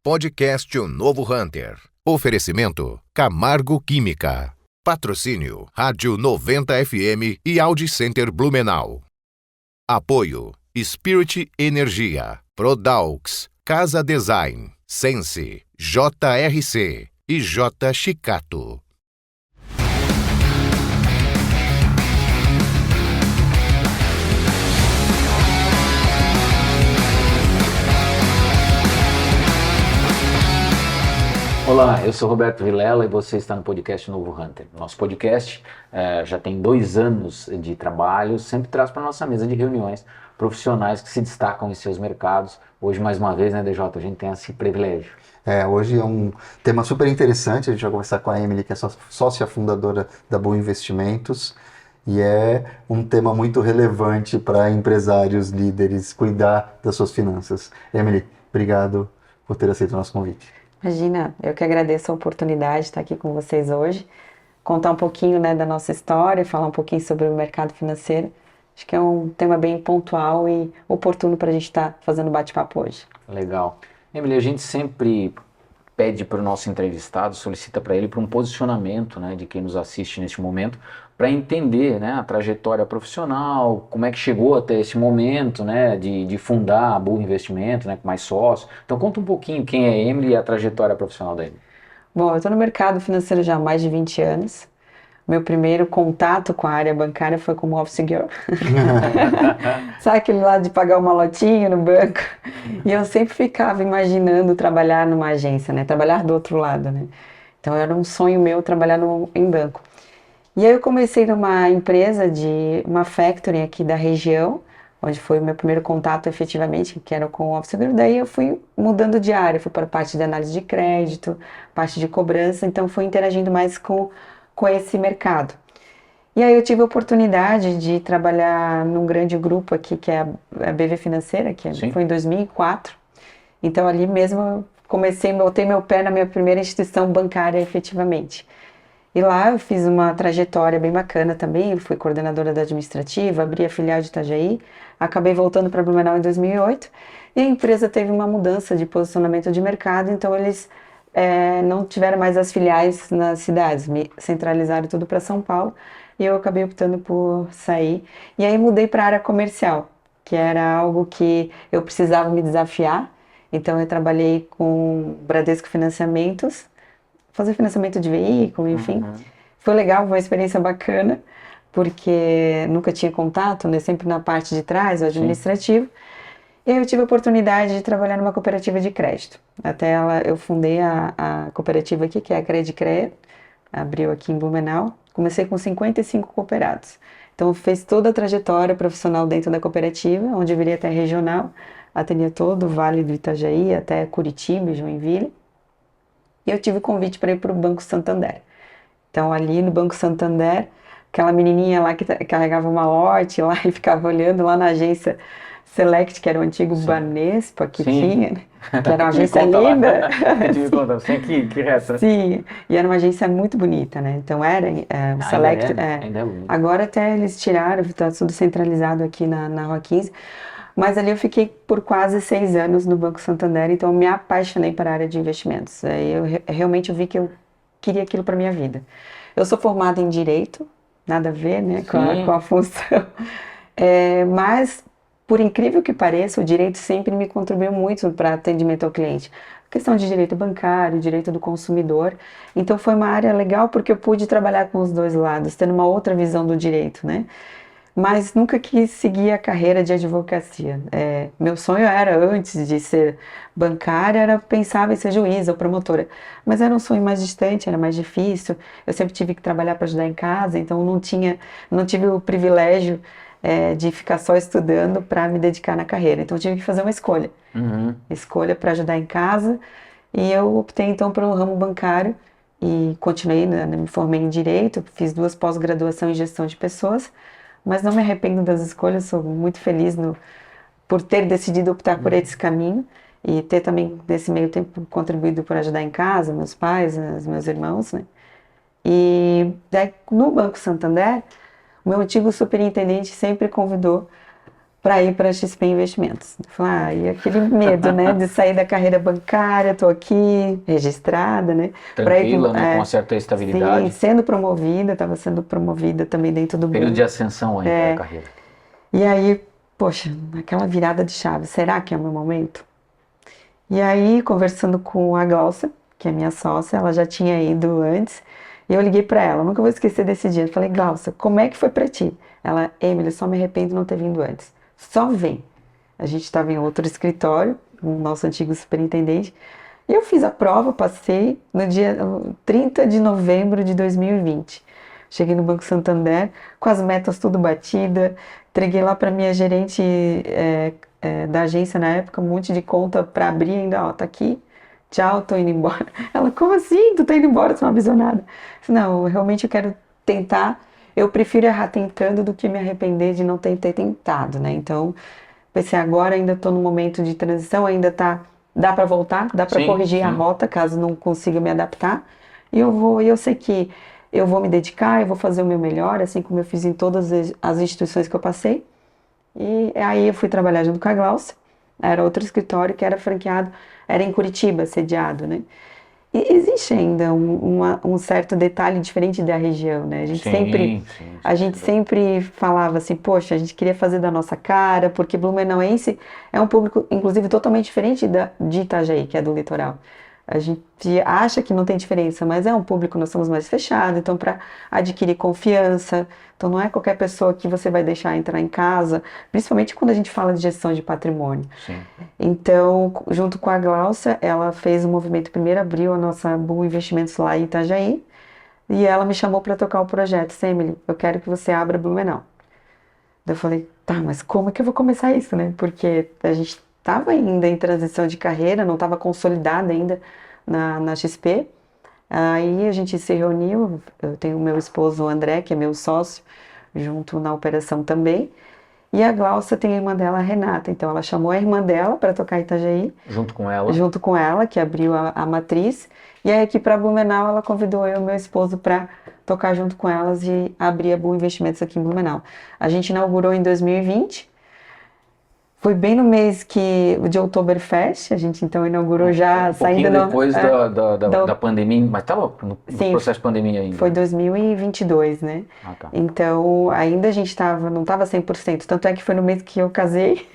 Podcast O Novo Hunter. Oferecimento Camargo Química. Patrocínio Rádio 90 FM e Audi Center Blumenau. Apoio Spirit Energia, Prodaux, Casa Design, Sense, JRC e J Chicato. Olá, eu sou Roberto Vilela e você está no podcast Novo Hunter. Nosso podcast já tem 2 anos de trabalho, sempre traz para a nossa mesa de reuniões profissionais que se destacam em seus mercados. Hoje, mais uma vez, né, DJ, a gente tem esse privilégio. Hoje é um tema super interessante, a gente vai conversar com a Emily, que é sócia fundadora da Boa Investimentos, e é um tema muito relevante para empresários, líderes, cuidar das suas finanças. Emily, obrigado por ter aceito o nosso convite. Imagina, eu que agradeço a oportunidade de estar aqui com vocês hoje, contar um pouquinho, né, da nossa história, falar um pouquinho sobre o mercado financeiro. Acho que é um tema bem pontual e oportuno para a gente estar fazendo bate-papo hoje. Legal. Emily, a gente sempre pede para o nosso entrevistado, solicita para ele para um posicionamento, né, de quem nos assiste neste momento, para entender, né, a trajetória profissional, como é que chegou até esse momento, né, de fundar a Boa Investimento, né, com mais sócios. Então conta um pouquinho quem é a Emily e a trajetória profissional da Emily. Bom, eu estou no mercado financeiro já há mais de 20 anos. Meu primeiro contato com a área bancária foi como office girl. Sabe aquele lá de pagar uma lotinha no banco? E eu sempre ficava imaginando trabalhar numa agência, né? Trabalhar do outro lado, né? Então era um sonho meu trabalhar em banco. E aí eu comecei numa empresa uma factory aqui da região, onde foi o meu primeiro contato efetivamente, que era com o office girl. Daí eu fui mudando de área, fui para a parte de análise de crédito, parte de cobrança, então fui interagindo mais com esse mercado. E aí eu tive a oportunidade de trabalhar num grande grupo aqui, que é a BV Financeira, que foi em 2004. Então ali mesmo eu botei meu pé na minha primeira instituição bancária efetivamente. E lá eu fiz uma trajetória bem bacana também, eu fui coordenadora da administrativa, abri a filial de Itajaí, acabei voltando para Blumenau em 2008, e a empresa teve uma mudança de posicionamento de mercado, então eles não tiveram mais as filiais nas cidades, me centralizaram tudo para São Paulo, e eu acabei optando por sair. E aí mudei para a área comercial, que era algo que eu precisava me desafiar, então eu trabalhei com Bradesco Financiamentos, fazer financiamento de veículo, enfim. Foi legal, foi uma experiência bacana, porque nunca tinha contato, né, sempre na parte de trás, o administrativo. Sim. E aí eu tive a oportunidade de trabalhar numa cooperativa de crédito. Eu fundei a cooperativa aqui, que é a Credicrea, abriu aqui em Blumenau. Comecei com 55 cooperados. Então fez toda a trajetória profissional dentro da cooperativa, onde eu viria até regional, atendia todo o Vale do Itajaí, até Curitiba e Joinville. E eu tive o convite para ir para o Banco Santander. Então ali no Banco Santander, aquela menininha lá que carregava uma lote lá e ficava olhando lá na agência Select, que era o antigo Banespa que tinha, né? Que era uma agência linda. Que resta. Sim, e era uma agência muito bonita, né? Então era o Select. Ainda é bonito. Agora até eles tiraram, está tudo centralizado aqui na Rua 15. Mas ali eu fiquei por quase 6 anos no Banco Santander, então eu me apaixonei para a área de investimentos. Aí eu realmente vi que eu queria aquilo para minha vida. Eu sou formada em Direito, nada a ver, né, com a função. Mas, por incrível que pareça, o direito sempre me contribuiu muito para atendimento ao cliente. A questão de direito bancário, direito do consumidor. Então foi uma área legal porque eu pude trabalhar com os dois lados, tendo uma outra visão do direito, né? Mas nunca quis seguir a carreira de advocacia. Meu sonho era, antes de ser bancária, era pensar em ser juíza ou promotora. Mas era um sonho mais distante, era mais difícil. Eu sempre tive que trabalhar para ajudar em casa, então não tive o privilégio de ficar só estudando para me dedicar na carreira. Então eu tive que fazer uma escolha. Escolha para ajudar em casa. E eu optei então pelo ramo bancário e continuei, né, me formei em Direito, fiz 2 pós-graduação em Gestão de Pessoas. Mas não me arrependo das escolhas, sou muito feliz por ter decidido optar por esse caminho e ter também, nesse meio tempo, contribuído por ajudar em casa, meus pais, os meus irmãos, né? E daí, no Banco Santander, o meu antigo superintendente sempre convidou para ir para a XP Investimentos. Eu falei, e aquele medo, né, de sair da carreira bancária, estou aqui registrada, né? Tranquila, né, com uma certa estabilidade. Sim, sendo promovida, estava sendo promovida também dentro do Período banco. de ascensão aí da carreira. E aí, poxa, aquela virada de chave, será que é o meu momento? E aí, conversando com a Glaucia, que é minha sócia, ela já tinha ido antes, e eu liguei para ela, nunca vou esquecer desse dia. Eu falei, Glaucia, como é que foi para ti? Ela, Emily, só me arrependo de não ter vindo antes. Só vem. A gente estava em outro escritório, o nosso antigo superintendente, e eu fiz a prova, passei no dia 30 de novembro de 2020. Cheguei no Banco Santander, com as metas tudo batida, entreguei lá para minha gerente da agência na época, um monte de conta para abrir ainda, ó, tá aqui, tchau, tô indo embora. Ela, como assim? Tu tá indo embora, tu não avisou nada? Não, realmente eu quero tentar, eu prefiro errar tentando do que me arrepender de não ter tentado, né? Então, pensei, agora ainda tô no momento de transição, ainda dá para voltar, dá para corrigir a rota, caso não consiga me adaptar, e eu sei que eu vou me dedicar, eu vou fazer o meu melhor, assim como eu fiz em todas as instituições que eu passei. E aí eu fui trabalhar junto com a Glaucia, era outro escritório que era franqueado, era em Curitiba, sediado, né? E existe ainda um certo detalhe diferente da região, né? A gente sempre falava assim, poxa, a gente queria fazer da nossa cara, porque Blumenauense é um público, inclusive, totalmente diferente de Itajaí, que é do litoral. A gente acha que não tem diferença, mas é um público, nós somos mais fechados, então para adquirir confiança, então não é qualquer pessoa que você vai deixar entrar em casa, principalmente quando a gente fala de gestão de patrimônio. Sim. Então, junto com a Glaucia, ela fez o movimento, primeiro abriu a nossa Boom Investimentos lá em Itajaí, e ela me chamou para tocar o projeto, Emily, eu quero que você abra Blumenau. Daí eu falei, tá, mas como é que eu vou começar isso, né? Porque a gente estava ainda em transição de carreira, não estava consolidada ainda na XP. Aí a gente se reuniu, eu tenho o meu esposo André, que é meu sócio, junto na operação também. E a Glaucia tem a irmã dela, a Renata. Então ela chamou a irmã dela para tocar Itajaí. Junto com ela? Junto com ela, que abriu a matriz. E aí aqui para Blumenau ela convidou eu e meu esposo para tocar junto com elas e abrir a Boom Investimentos aqui em Blumenau. A gente inaugurou em 2020. Foi bem no mês de Oktoberfest, a gente então inaugurou já saindo depois da pandemia, mas estava no processo de pandemia ainda. Foi 2022, né? Ah, tá. Então ainda a gente não estava 100%, tanto é que foi no mês que eu casei,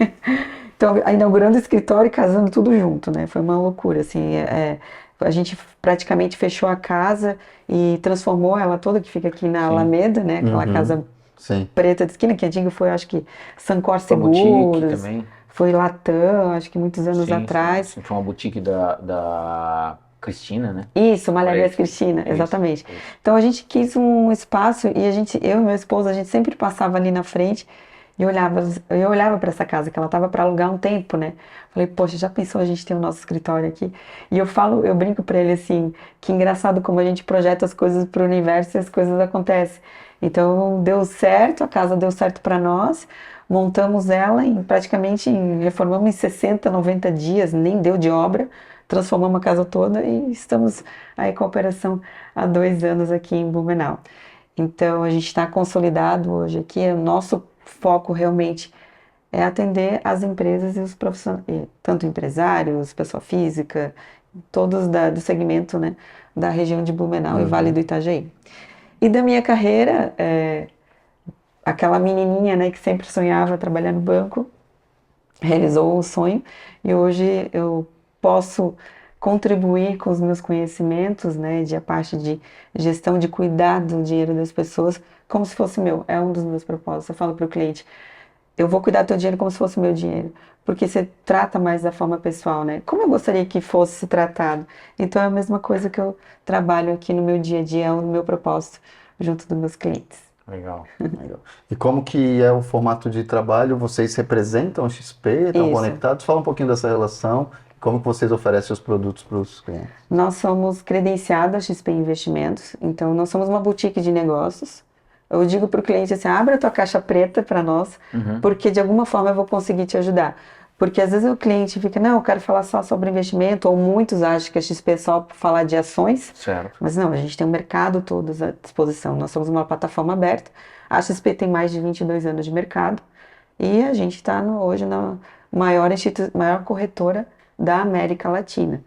então inaugurando o escritório e casando tudo junto, né? Foi uma loucura, assim, a gente praticamente fechou a casa e transformou ela toda, que fica aqui na Alameda, né? Aquela casa preta de esquina, que antigo foi, acho que, Sancor Seguros, foi Latam, acho que muitos anos atrás. Sim. Foi uma boutique da Cristina, né? Isso, Malharias Cristina, exatamente. Isso. Então a gente quis um espaço e eu e meu esposo, a gente sempre passava ali na frente e eu olhava para essa casa, que ela estava para alugar um tempo, né? Falei, poxa, já pensou a gente ter o nosso escritório aqui? E eu brinco para ele assim, que engraçado como a gente projeta as coisas para o universo e as coisas acontecem. Então deu certo, a casa deu certo para nós, montamos ela reformamos em 60, 90 dias, nem deu de obra, transformamos a casa toda e estamos aí com a operação há 2 anos aqui em Blumenau. Então a gente está consolidado hoje aqui, o nosso foco realmente é atender as empresas e os profissionais, tanto empresários, pessoa física, todos do segmento, né, da região de Blumenau e Vale do Itajaí. E da minha carreira, aquela menininha, né, que sempre sonhava trabalhar no banco, realizou o sonho e hoje eu posso contribuir com os meus conhecimentos, né, a parte de gestão, de cuidar do dinheiro das pessoas como se fosse meu. É um dos meus propósitos. Eu falo para o cliente, eu vou cuidar do teu dinheiro como se fosse meu dinheiro, porque você trata mais da forma pessoal, né? Como eu gostaria que fosse tratado. Então é a mesma coisa que eu trabalho aqui no meu dia a dia, é o meu propósito junto dos meus clientes. Legal. E como que é o formato de trabalho? Vocês representam a XP, estão conectados? Fala um pouquinho dessa relação, como que vocês oferecem os produtos para os clientes? Nós somos credenciados a XP Investimentos, então nós somos uma boutique de negócios. Eu digo para o cliente assim, abre a tua caixa preta para nós, porque de alguma forma eu vou conseguir te ajudar. Porque às vezes o cliente fica, não, eu quero falar só sobre investimento, ou muitos acham que a XP é só para falar de ações. Certo. Mas não, a gente tem um mercado todo à disposição. Nós somos uma plataforma aberta. A XP tem mais de 22 anos de mercado. E a gente está hoje na maior corretora da América Latina.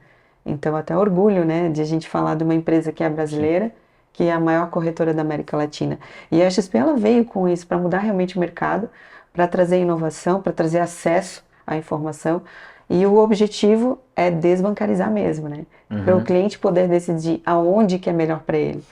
Então, até orgulho, né, de a gente falar de uma empresa que é brasileira, que é a maior corretora da América Latina. E a XP, ela veio com isso para mudar realmente o mercado, para trazer inovação, para trazer acesso à informação. E o objetivo é desbancarizar mesmo, né? Para o cliente poder decidir aonde que é melhor para ele.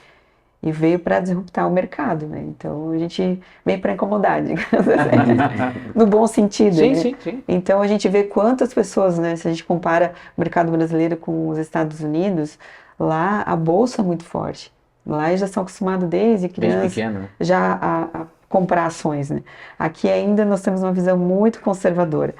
E veio para disruptar o mercado, né? Então a gente veio para incomodar, digamos assim, no bom sentido, Sim, né? sim, sim. Então a gente vê quantas pessoas, né? Se a gente compara o mercado brasileiro com os Estados Unidos, lá a bolsa é muito forte. Lá eles já são acostumados desde criança pequeno, né? já a comprar ações, né? Aqui ainda nós temos uma visão muito conservadora.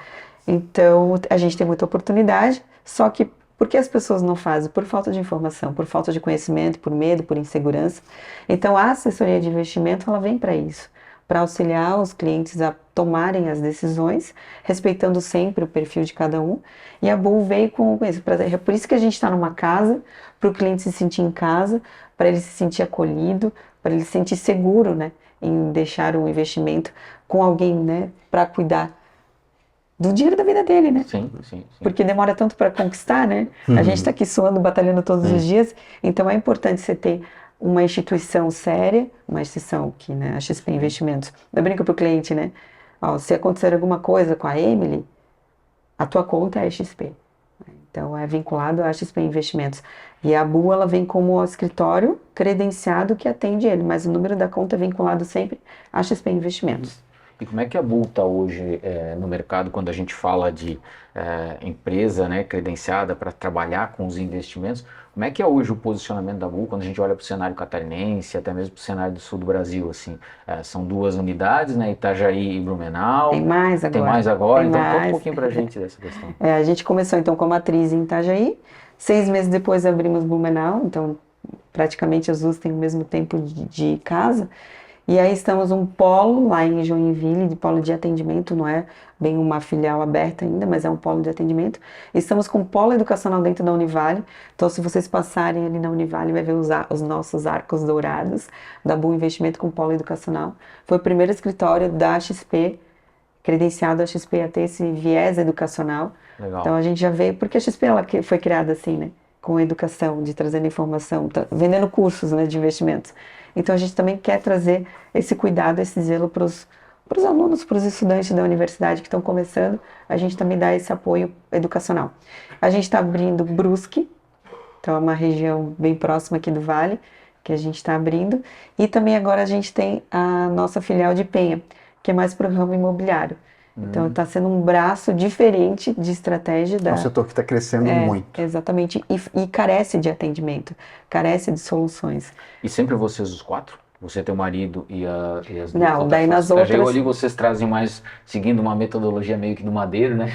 Então a gente tem muita oportunidade, só que por que as pessoas não fazem? Por falta de informação, por falta de conhecimento, por medo, por insegurança. Então, a assessoria de investimento, ela vem para isso, para auxiliar os clientes a tomarem as decisões, respeitando sempre o perfil de cada um. E a Bull veio com isso. É por isso que a gente está numa casa, para o cliente se sentir em casa, para ele se sentir acolhido, para ele se sentir seguro, né, em deixar um investimento com alguém, né, para cuidar do dinheiro da vida dele, né? Sim, sim, sim. Porque demora tanto para conquistar, né? A gente está aqui suando, batalhando todos os dias, então é importante você ter uma instituição séria, uma instituição que, né, a XP Investimentos. Eu brinco para o cliente, né? Ó, se acontecer alguma coisa com a Emily, a tua conta é a XP. Então é vinculado à XP Investimentos. E a BU, ela vem como escritório credenciado que atende ele, mas o número da conta é vinculado sempre à XP Investimentos. E como é que a Bull está hoje no mercado quando a gente fala de empresa, né, credenciada para trabalhar com os investimentos? Como é que é hoje o posicionamento da Bull quando a gente olha para o cenário catarinense, até mesmo para o cenário do sul do Brasil? Assim, são duas unidades, né, Itajaí e Blumenau. Tem mais agora. Tem mais agora? Tem Então conta mais. um pouquinho para a gente dessa questão. A gente começou então como atriz em Itajaí, 6 meses depois abrimos Blumenau, então praticamente as duas têm o mesmo tempo de casa. E aí estamos um polo lá em Joinville, de polo de atendimento, não é bem uma filial aberta ainda, mas é um polo de atendimento. Estamos com um polo educacional dentro da Univale, então se vocês passarem ali na Univale, vai ver os nossos arcos dourados da Bull Investimento com polo educacional. Foi o primeiro escritório da XP, credenciado a XP a ter esse viés educacional. Legal. Então a gente já veio, porque a XP ela foi criada assim, né? Com educação, de trazendo informação, vendendo cursos, né, de investimentos. Então a gente também quer trazer esse cuidado, esse zelo para os alunos, para os estudantes da universidade que estão começando, a gente também dá esse apoio educacional. A gente está abrindo Brusque, então é uma região bem próxima aqui do Vale, que a gente está abrindo, e também agora a gente tem a nossa filial de Penha, que é mais para o ramo imobiliário. Então está sendo um braço diferente de estratégia da... É um setor que está crescendo muito. Exatamente, e carece de atendimento, carece de soluções. E sempre vocês os quatro? Você, teu marido e as duas Não, outras daí nas sócias? outras... Ali vocês trazem mais, seguindo uma metodologia meio que do Madeiro, né?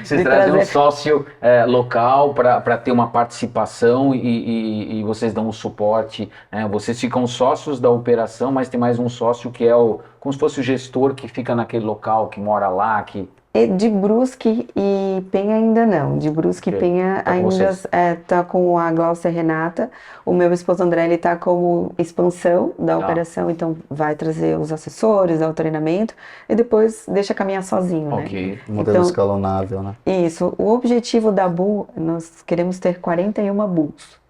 Vocês De trazem um trazer- sócio local para ter uma participação e vocês dão o suporte, né? Vocês ficam sócios da operação, mas tem mais um sócio que é como se fosse o gestor que fica naquele local, que mora lá, que... De Brusque e Penha ainda não. De Brusque e Ok. Penha Tá com ainda vocês. tá com a Glaucia Renata. O meu esposo André, ele tá como expansão da Tá. operação, então vai trazer os assessores, dar o treinamento e depois deixa caminhar sozinho, né? Ok. Modelo Então- escalonável, né? Isso. O objetivo da Bull, nós queremos ter 41 Bulls.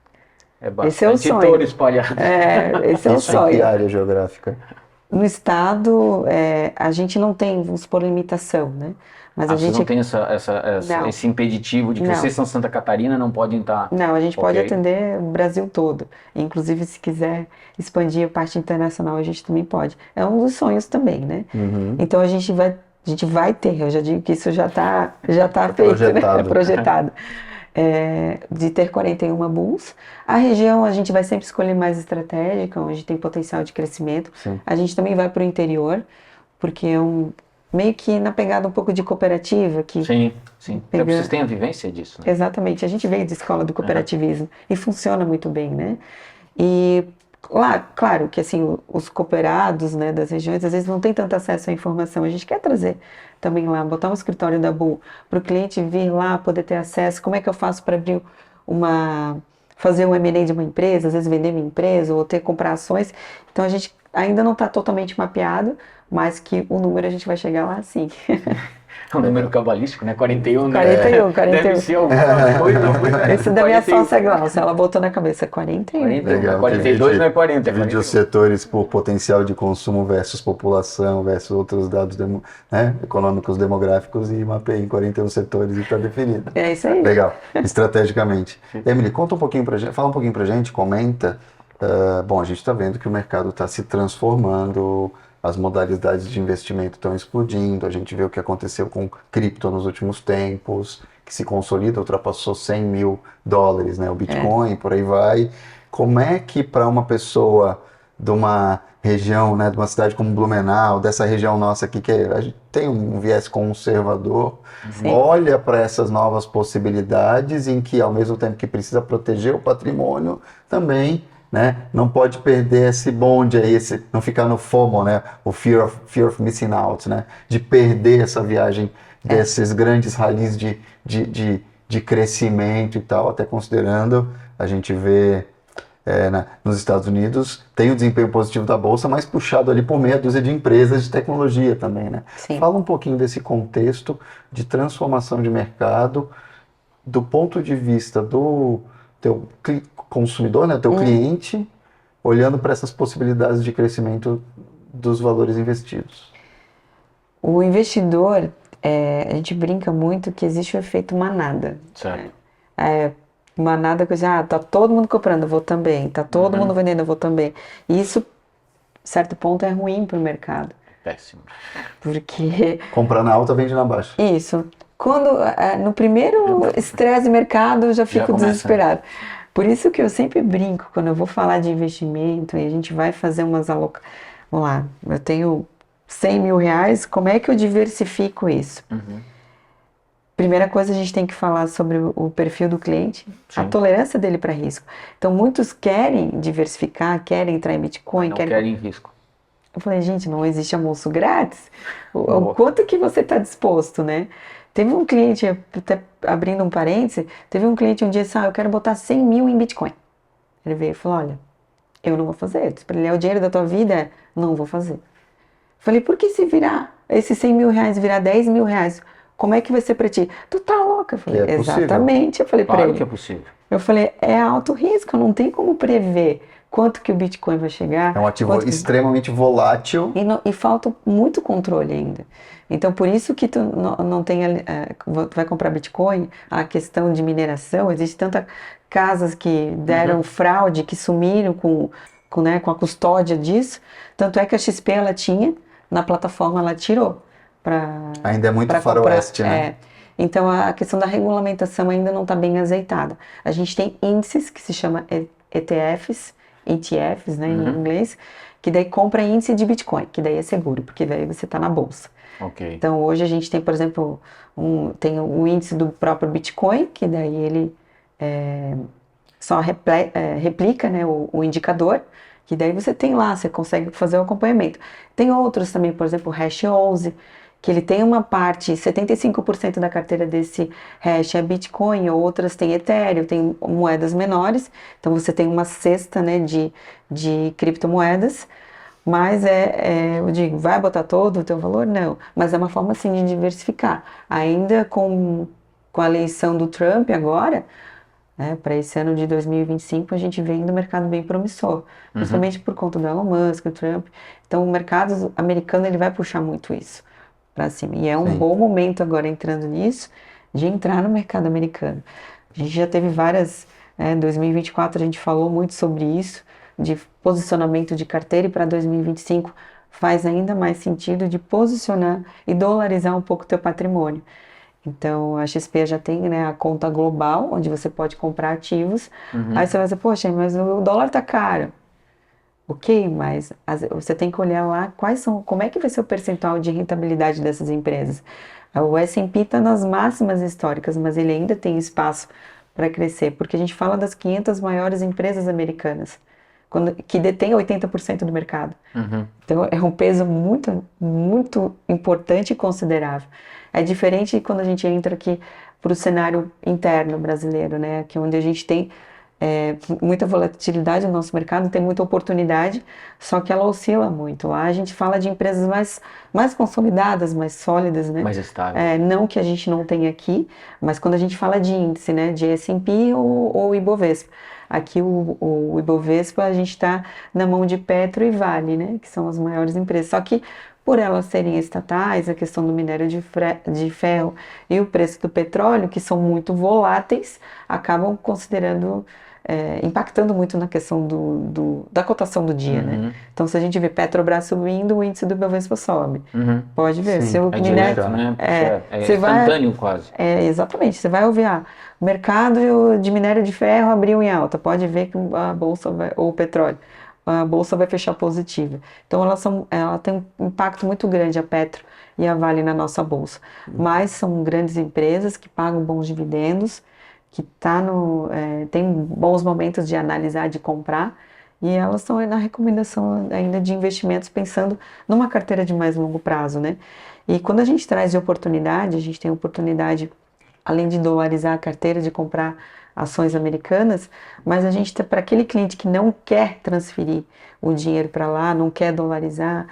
É Esse é o bastante sonho. touro espalhado. Esse é o Isso em que sonho. área geográfica? No estado, a gente não tem, vamos supor, limitação, né? Mas a Vocês gente não têm Não. esse impeditivo de que Não. vocês são Santa Catarina, não podem estar... Não, a gente pode Ok. atender o Brasil todo. Inclusive, se quiser expandir a parte internacional, a gente também pode. É um dos sonhos também, né? Então a gente vai ter, eu já digo que isso já tá feito, Projetado. né? Projetado. De ter 41 Bulls. A região a gente vai sempre escolher mais estratégica, onde tem potencial de crescimento. Sim. A gente também vai para o interior, porque é meio que na pegada um pouco de cooperativa, que Sim, sim. Até Pegando- vocês têm a vivência disso, né? Exatamente, a gente veio de escola do cooperativismo e funciona muito bem, né? E lá, claro que assim, os cooperados, né, das regiões às vezes não têm tanto acesso à informação, a gente quer trazer também lá, botar um escritório da Bull para o cliente vir lá, poder ter acesso, como é que eu faço para abrir fazer um M&A de uma empresa, às vezes vender minha empresa ou comprar ações. Então a gente ainda não está totalmente mapeado, mas que o número a gente vai chegar lá sim. É um número cabalístico, né? 41, né? 41, 41. Deve ser alguma coisa muito... Esse da minha sócia Glaucia, ela botou na cabeça 41. 41. Legal, 42 não é 40, é divide 41. os setores por potencial de consumo versus população, versus outros dados econômicos demográficos e mapeia em 41 setores e está definido. É isso aí. Legal, estrategicamente. Emily, conta um pouquinho pra gente, fala um pouquinho pra gente, comenta. Bom, a gente está vendo que o mercado está se transformando, as modalidades de investimento estão explodindo, a gente vê o que aconteceu com cripto nos últimos tempos, que se consolida, ultrapassou 100 mil dólares, né? O Bitcoin, por aí vai. Como é que para uma pessoa de uma região, né, de uma cidade como Blumenau, dessa região nossa aqui, que a gente tem um viés conservador, olha para essas novas possibilidades em que, ao mesmo tempo que precisa proteger o patrimônio, também, né, não pode perder esse bonde aí, não ficar no FOMO, né, o fear of missing out, né, de perder essa viagem desses grandes ralis de crescimento e tal, até considerando, a gente vê nos Estados Unidos, tem o desempenho positivo da Bolsa, mas puxado ali por meia dúzia de empresas de tecnologia também, né? Sim. Fala um pouquinho desse contexto de transformação de mercado, do ponto de vista do teu consumidor, né, teu cliente, olhando para essas possibilidades de crescimento dos valores investidos. O investidor, a gente brinca muito que existe o efeito manada. Certo. Manada, coisa, tá todo mundo comprando, eu vou também, tá todo mundo vendendo, eu vou também. E isso, certo ponto, é ruim para o mercado. Péssimo. Porque... Comprar na alta, vende na baixa. Isso. Quando, no primeiro estresse de mercado, eu já fico desesperado. Por isso que eu sempre brinco, quando eu vou falar de investimento e a gente vai fazer umas alocações. Vamos lá, eu tenho 100 mil reais, como é que eu diversifico isso? Primeira coisa, a gente tem que falar sobre o perfil do cliente, a tolerância dele para risco. Então, muitos querem diversificar, querem entrar em Bitcoin. Não querem risco. Eu falei, gente, não existe almoço grátis. O quanto que você está disposto, né? Teve um cliente, até abrindo um parêntese, teve um cliente um dia disse, eu quero botar 100 mil em Bitcoin. Ele veio e falou, olha, eu não vou fazer. Eu disse para ele, é o dinheiro da tua vida? Não vou fazer. Falei, por que se virar, esses 100 mil reais virar 10 mil reais, como é que vai ser para ti? Tu tá louca? Eu falei, exatamente. Eu falei para ele. Claro que é possível. Eu falei, é alto risco, não tem como prever quanto que o Bitcoin vai chegar. É um ativo extremamente volátil. E falta muito controle ainda. Então, por isso que tu não tem, tu vai comprar Bitcoin, a questão de mineração, existe tantas casas que deram fraude, que sumiram com a custódia disso. Tanto é que a XP, ela tinha, na plataforma, ela tirou. Ainda é muito faroeste, né? Então, a questão da regulamentação ainda não está bem azeitada. A gente tem índices que se chama ETFs, né, em inglês, que daí compra índice de Bitcoin, que daí é seguro, porque daí você está na bolsa. Okay. Então, hoje a gente tem, por exemplo, tem o índice do próprio Bitcoin, que daí ele só replica, né, o indicador, que daí você tem lá, você consegue fazer o acompanhamento. Tem outros também, por exemplo, o Hash 11, que ele tem uma parte, 75% da carteira desse hash é Bitcoin, outras tem Ethereum, tem moedas menores, então você tem uma cesta, né, de criptomoedas, mas eu digo, vai botar todo o teu valor? Não, mas é uma forma sim de diversificar. Ainda com a eleição do Trump agora, para esse ano de 2025, a gente vem do mercado bem promissor, principalmente por conta do Elon Musk, do Trump. Então o mercado americano ele vai puxar muito isso para cima. E é um bom momento agora entrando nisso, de entrar no mercado americano. A gente já teve várias, em 2024 a gente falou muito sobre isso, de posicionamento de carteira, e para 2025 faz ainda mais sentido de posicionar e dolarizar um pouco o teu patrimônio. Então, a XP já tem, né, a conta global, onde você pode comprar ativos. Aí você vai dizer, poxa, mas o dólar tá caro. Ok, mas você tem que olhar lá como é que vai ser o percentual de rentabilidade dessas empresas. O S&P está nas máximas históricas, mas ele ainda tem espaço para crescer, porque a gente fala das 500 maiores empresas americanas, que detêm 80% do mercado. Então, é um peso muito, muito importante e considerável. É diferente quando a gente entra aqui para o cenário interno brasileiro, né? Que é onde a gente tem muita volatilidade no nosso mercado, tem muita oportunidade, só que ela oscila muito. Lá a gente fala de empresas mais consolidadas, mais sólidas, né? Mais estável. Não que a gente não tenha aqui, mas quando a gente fala de índice, né, de S&P ou Ibovespa. Aqui o Ibovespa a gente está na mão de Petro e Vale, né, que são as maiores empresas. Só que por elas serem estatais, a questão do minério de ferro e o preço do petróleo, que são muito voláteis, acabam impactando muito na questão da cotação do dia, né? Então, se a gente vê Petrobras subindo, o índice do Ibovespa sobe. Pode ver. Sim. Se o Direto, né? É instantâneo quase. Exatamente. Você vai ouvir, o mercado de minério de ferro abriu em alta. Pode ver que a bolsa ou o petróleo, a bolsa vai fechar positiva. Então, ela tem um impacto muito grande, a Petro e a Vale, na nossa bolsa. Mas são grandes empresas que pagam bons dividendos, que tem bons momentos de analisar, de comprar, e elas estão na recomendação ainda de investimentos pensando numa carteira de mais longo prazo, né? E quando a gente traz de oportunidade, a gente tem oportunidade, além de dolarizar a carteira, de comprar ações americanas, mas a gente, para aquele cliente que não quer transferir o dinheiro para lá, não quer dolarizar,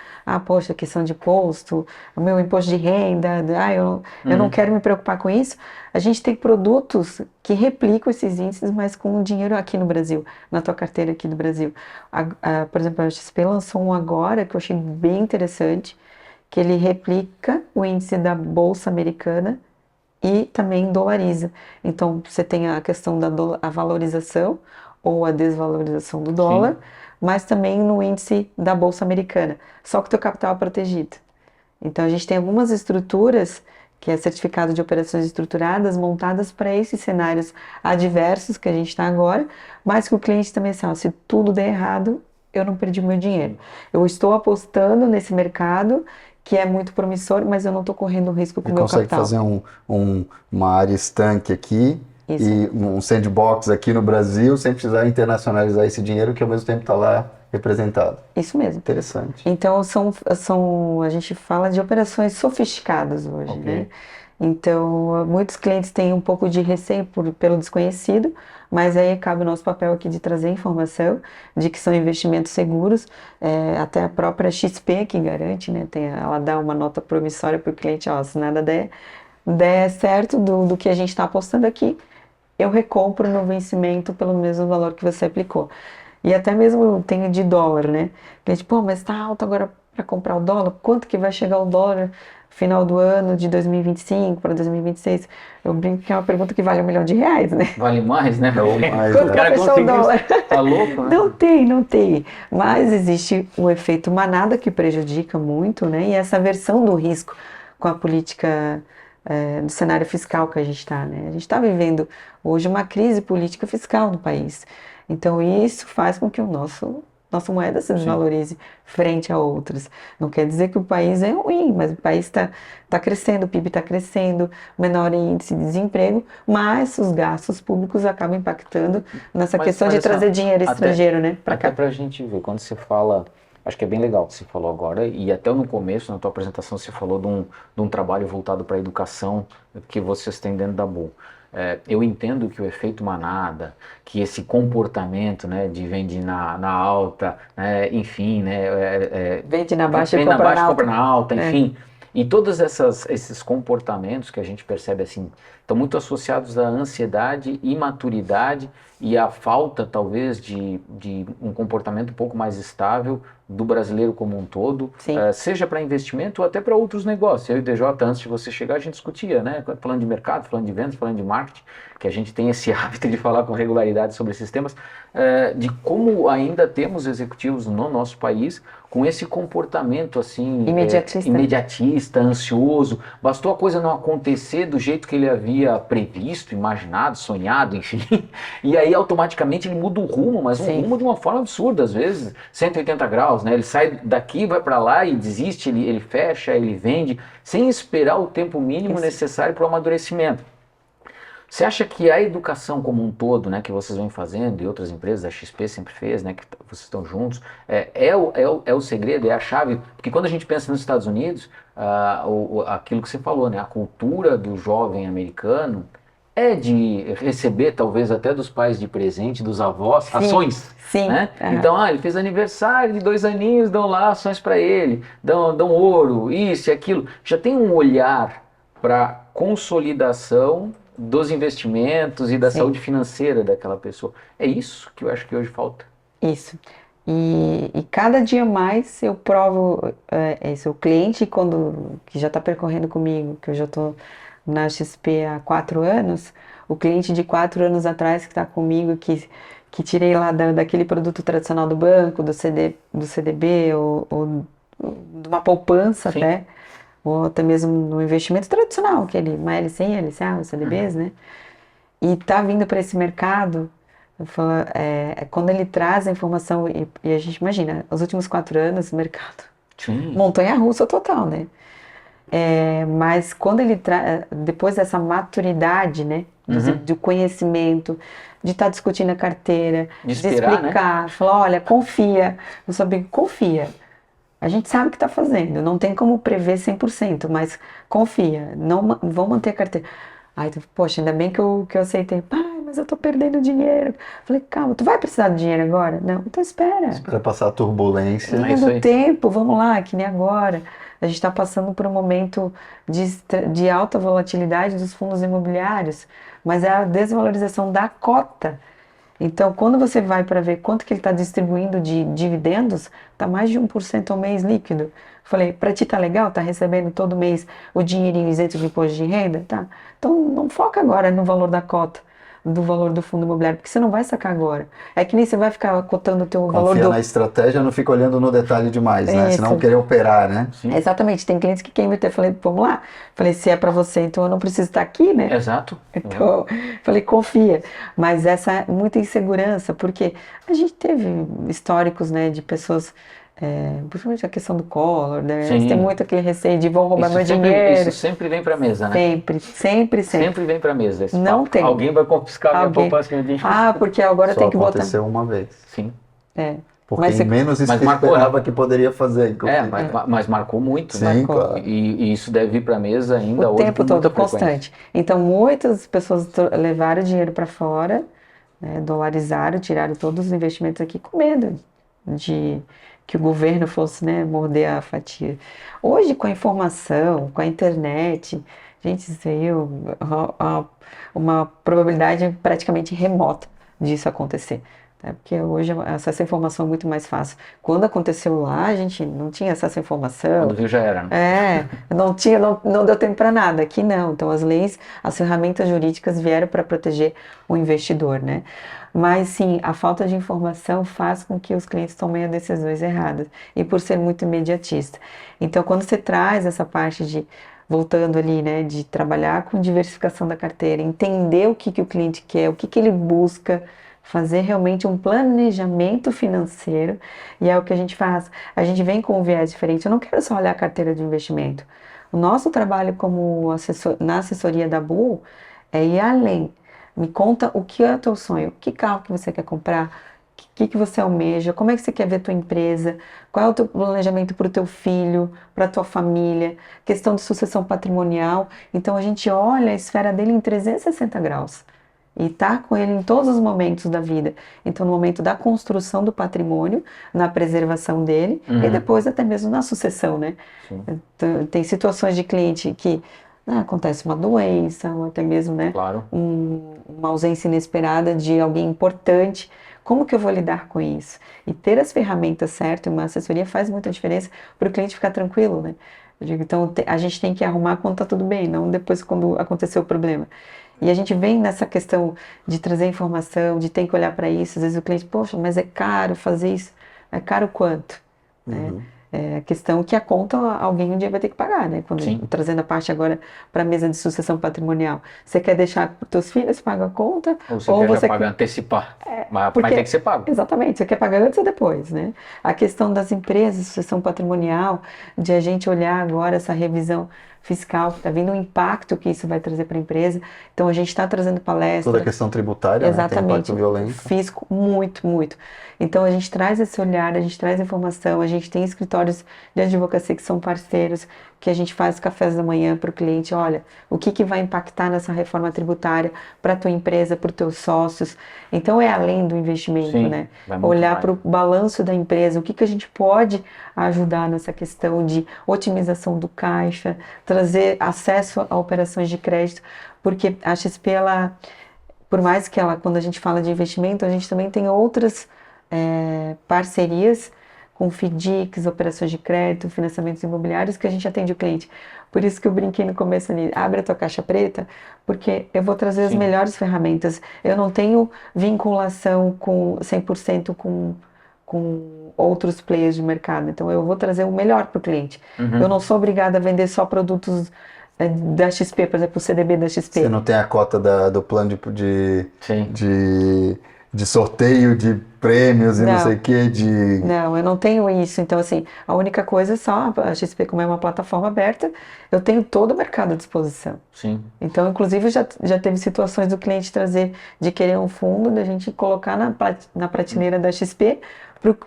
poxa, questão de imposto, o meu imposto de renda, eu não quero me preocupar com isso, a gente tem produtos que replicam esses índices, mas com o dinheiro aqui no Brasil, na tua carteira aqui do Brasil. Por exemplo, a XP lançou um agora, que eu achei bem interessante, que ele replica o índice da Bolsa Americana e também dolariza. Então, você tem a questão a valorização ou a desvalorização do dólar, sim, mas também no índice da Bolsa Americana, só que o teu capital é protegido. Então, a gente tem algumas estruturas, que é certificado de operações estruturadas, montadas para esses cenários adversos que a gente está agora, mas que o cliente também sabe, se tudo der errado, eu não perdi o meu dinheiro. Eu estou apostando nesse mercado, que é muito promissor, mas eu não estou correndo risco com o meu capital. Consegue fazer uma área estanque aqui, isso, e um sandbox aqui no Brasil, sem precisar internacionalizar esse dinheiro que ao mesmo tempo está lá representado. Isso mesmo. Interessante. Então, a gente fala de operações sofisticadas hoje, okay, né? Então, muitos clientes têm um pouco de receio pelo desconhecido, mas aí cabe o nosso papel aqui de trazer informação de que são investimentos seguros, até a própria XP que garante, né? Ela dá uma nota promissória para o cliente, se nada der certo do que a gente está apostando aqui, eu recompro no vencimento pelo mesmo valor que você aplicou. E até mesmo tem de dólar, né? Cliente, mas está alto agora para comprar o dólar, quanto que vai chegar o dólar final do ano de 2025 para 2026? Eu brinco que é uma pergunta que vale R$1 milhão, né? Vale mais, né? Quanto vai fechar o dólar? Tá louco, né? Não tem. Mas existe o efeito manada que prejudica muito, né? E essa versão do risco com a política do cenário fiscal que a gente está, né? A gente está vivendo hoje uma crise política fiscal no país. Então isso faz com que nossa moeda se desvalorize frente a outras. Não quer dizer que o país é ruim, mas o país está crescendo, o PIB está crescendo, menor índice de desemprego, mas os gastos públicos acabam impactando nessa questão de trazer dinheiro estrangeiro, né? Até para a gente ver, quando você fala, acho que é bem legal o que você falou agora, e até no começo, na tua apresentação, você falou de um trabalho voltado para a educação que vocês têm dentro da BUL. Eu entendo que o efeito manada, que esse comportamento, né, de vende na alta, né, enfim, né, vende na baixa e compra na alta, enfim, e todos esses comportamentos que a gente percebe assim, estão muito associados à ansiedade, imaturidade e à falta, talvez, de um comportamento um pouco mais estável do brasileiro como um todo, seja para investimento ou até para outros negócios. Eu e o DJ, antes de você chegar, a gente discutia, né? Falando de mercado, falando de vendas, falando de marketing, que a gente tem esse hábito de falar com regularidade sobre esses temas, de como ainda temos executivos no nosso país com esse comportamento assim imediatista, ansioso. Bastou a coisa não acontecer do jeito que ele havia previsto, imaginado, sonhado, enfim, e aí automaticamente ele muda o rumo, mas um rumo de uma forma absurda, às vezes 180 graus, né? Ele sai daqui, vai para lá e desiste, ele fecha, ele vende, sem esperar o tempo mínimo necessário para o amadurecimento. Você acha que a educação como um todo, né, que vocês vêm fazendo e outras empresas, a XP sempre fez, né, que vocês estão juntos, é o segredo, é a chave? Porque quando a gente pensa nos Estados Unidos, aquilo que você falou, né, a cultura do jovem americano é de receber, talvez até dos pais de presente, dos avós, Sim, ações. sim. Né? Aham. Então, ele fez aniversário de 2 aninhos, dão lá ações para ele, dão ouro, isso e aquilo. Já tem um olhar para consolidação dos investimentos e da Sim. saúde financeira daquela pessoa. É isso que eu acho que hoje falta. Isso. E cada dia mais eu provo isso. O cliente, que já está percorrendo comigo, que eu já estou na XP há 4 anos, o cliente de 4 anos atrás que está comigo, que tirei lá daquele produto tradicional do banco, do CDB, ou de uma poupança Sim. até, ou até mesmo no investimento tradicional, uma LCI, LCA, os CDBs, né? E está vindo para esse mercado. Quando ele traz a informação, e a gente imagina, os últimos 4 anos, o mercado, Sim. montanha-russa total, né? Mas quando ele traz, depois dessa maturidade, né? Do conhecimento, de estar discutindo a carteira, De esperar, explicar, falar, olha, confia, eu sabia, confia. A gente sabe o que está fazendo, não tem como prever 100%, mas confia, não vão manter a carteira. Aí, poxa, ainda bem que eu aceitei. Pai, mas eu tô perdendo dinheiro. Falei, calma, tu vai precisar de dinheiro agora? Não, então espera. Espera passar a turbulência. É isso Todo aí. tempo, vamos lá, que nem agora. A gente está passando por um momento de alta volatilidade dos fundos imobiliários, mas é a desvalorização da cota. Então, quando você vai para ver quanto que ele está distribuindo de dividendos, está mais de 1% ao mês líquido. Falei, para ti tá legal? Tá recebendo todo mês o dinheirinho isento de imposto de renda? Tá. Então, não foca agora no valor da cota, do valor do fundo imobiliário, porque você não vai sacar agora. É que nem você vai ficar cotando o teu valor Confia na estratégia, não fica olhando no detalhe demais, né? Isso. Senão querer operar, né? Sim. Exatamente, tem clientes que querem meter. Falei, vamos lá. Falei, se é para você, então eu não preciso estar aqui, né? Exato. Então, falei, confia. Mas essa é muita insegurança, porque a gente teve históricos, né, de pessoas, principalmente a questão do Collor, né? Sim. Eles têm muito aquele receio de vão roubar meu dinheiro. Isso sempre vem para mesa, né? Sempre. Sempre vem para mesa esse Não papo. tem. Alguém vai confiscar minha poupança, meu dinheiro. Ah, porque agora Só tem que botar. aconteceu uma vez. Sim. Porque Mas você- menos isso mas que marcou, esperava né? que poderia fazer. inclusive. Mas marcou muito, Sim, né? claro. E isso deve vir para mesa ainda O hoje tempo com muita todo, frequência. constante. Então, muitas pessoas levaram dinheiro para fora, né, dolarizaram, tiraram todos os investimentos aqui com medo de que o governo fosse, né, morder a fatia. Hoje, com a informação, com a internet, a gente viu uma probabilidade praticamente remota disso acontecer. Porque hoje acesso à informação é muito mais fácil. Quando aconteceu lá, a gente não tinha acesso à informação. Quando viu já era, né? Não deu tempo para nada. Aqui não. Então as leis, as ferramentas jurídicas vieram para proteger o investidor, né? Mas sim, a falta de informação faz com que os clientes tomem as decisões erradas. E por ser muito imediatista. Então quando você traz essa parte voltando ali, né, de trabalhar com diversificação da carteira, entender o que o cliente quer, o que ele busca, fazer realmente um planejamento financeiro, e é o que a gente faz. A gente vem com um viés diferente. Eu não quero só olhar a carteira de investimento. O nosso trabalho como na assessoria da BU é ir além. Me conta o que é o teu sonho, que carro que você quer comprar, o que você almeja, como é que você quer ver a tua empresa, qual é o teu planejamento para o teu filho, para a tua família, questão de sucessão patrimonial. Então a gente olha a esfera dele em 360 graus. E tá com ele em todos os momentos da vida. Então, no momento da construção do patrimônio, na preservação dele, e depois até mesmo na sucessão, né? Então, tem situações de cliente que acontece uma doença, ou até mesmo, né, Claro. uma ausência inesperada de alguém importante. Como que eu vou lidar com isso? E ter as ferramentas certas, uma assessoria faz muita diferença para o cliente ficar tranquilo, né? Eu digo, então, a gente tem que arrumar quando tá tudo bem, não depois quando aconteceu o problema. E a gente vem nessa questão de trazer informação, de ter que olhar para isso. Às vezes o cliente, poxa, mas é caro fazer isso. É caro quanto? É a questão que a conta alguém um dia vai ter que pagar, né? Trazendo a parte agora para a mesa de sucessão patrimonial. Você quer deixar para os teus filhos pagar a conta? Ou você quer pagar antecipar. Mas tem que ser pago. Exatamente, você quer pagar antes ou depois, né? A questão das empresas, sucessão patrimonial, de a gente olhar agora essa revisão fiscal, está vindo o impacto que isso vai trazer para a empresa. Então a gente está trazendo palestras. Toda a questão tributária, né? Tem impacto violento. Fisco, muito, muito. Então a gente traz esse olhar, a gente traz informação, a gente tem escritórios de advocacia que são parceiros, que a gente faz cafés da manhã para o cliente, olha, o que vai impactar nessa reforma tributária para a tua empresa, para os teus sócios. Então é além do investimento, Sim, né? vai muito Olhar mais. para o balanço da empresa, o que a gente pode ajudar nessa questão de otimização do caixa, trazer acesso a operações de crédito, porque a XP, ela, por mais que ela, quando a gente fala de investimento, a gente também tem outras parcerias com FDICs, operações de crédito, financiamentos imobiliários, que a gente atende o cliente. Por isso que eu brinquei no começo ali, abre a tua caixa preta, porque eu vou trazer as Sim. melhores ferramentas. Eu não tenho vinculação com 100% com outros players de mercado. Então, eu vou trazer o melhor para o cliente. Uhum. Eu não sou obrigada a vender só produtos da XP, por exemplo, o CDB da XP. Você não tem a cota do plano Sim. de sorteio de prêmios e não Não. sei o que, Não, eu não tenho isso. Então, assim, a única coisa é só a XP, como é uma plataforma aberta, eu tenho todo o mercado à disposição. Sim. Então, inclusive, já teve situações do cliente trazer, de querer um fundo, da gente colocar na prateleira da XP,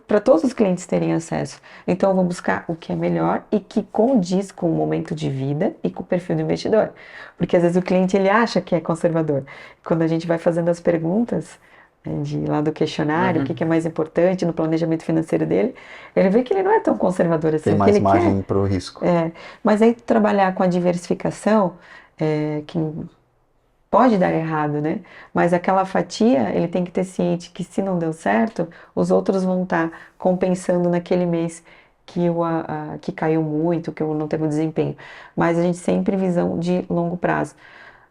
para todos os clientes terem acesso. Então, eu vou buscar o que é melhor e que condiz com o momento de vida e com o perfil do investidor. Porque, às vezes, o cliente ele acha que é conservador. Quando a gente vai fazendo as perguntas, lá do questionário, o que é mais importante no planejamento financeiro dele, ele vê que ele não é tão conservador assim. tem o que mais ele margem para o risco. mas aí trabalhar com a diversificação, que pode dar errado, né? Mas aquela fatia, ele tem que ter ciente que se não deu certo, os outros vão estar compensando naquele mês que caiu muito, que não teve o desempenho. Mas a gente sempre visão de longo prazo.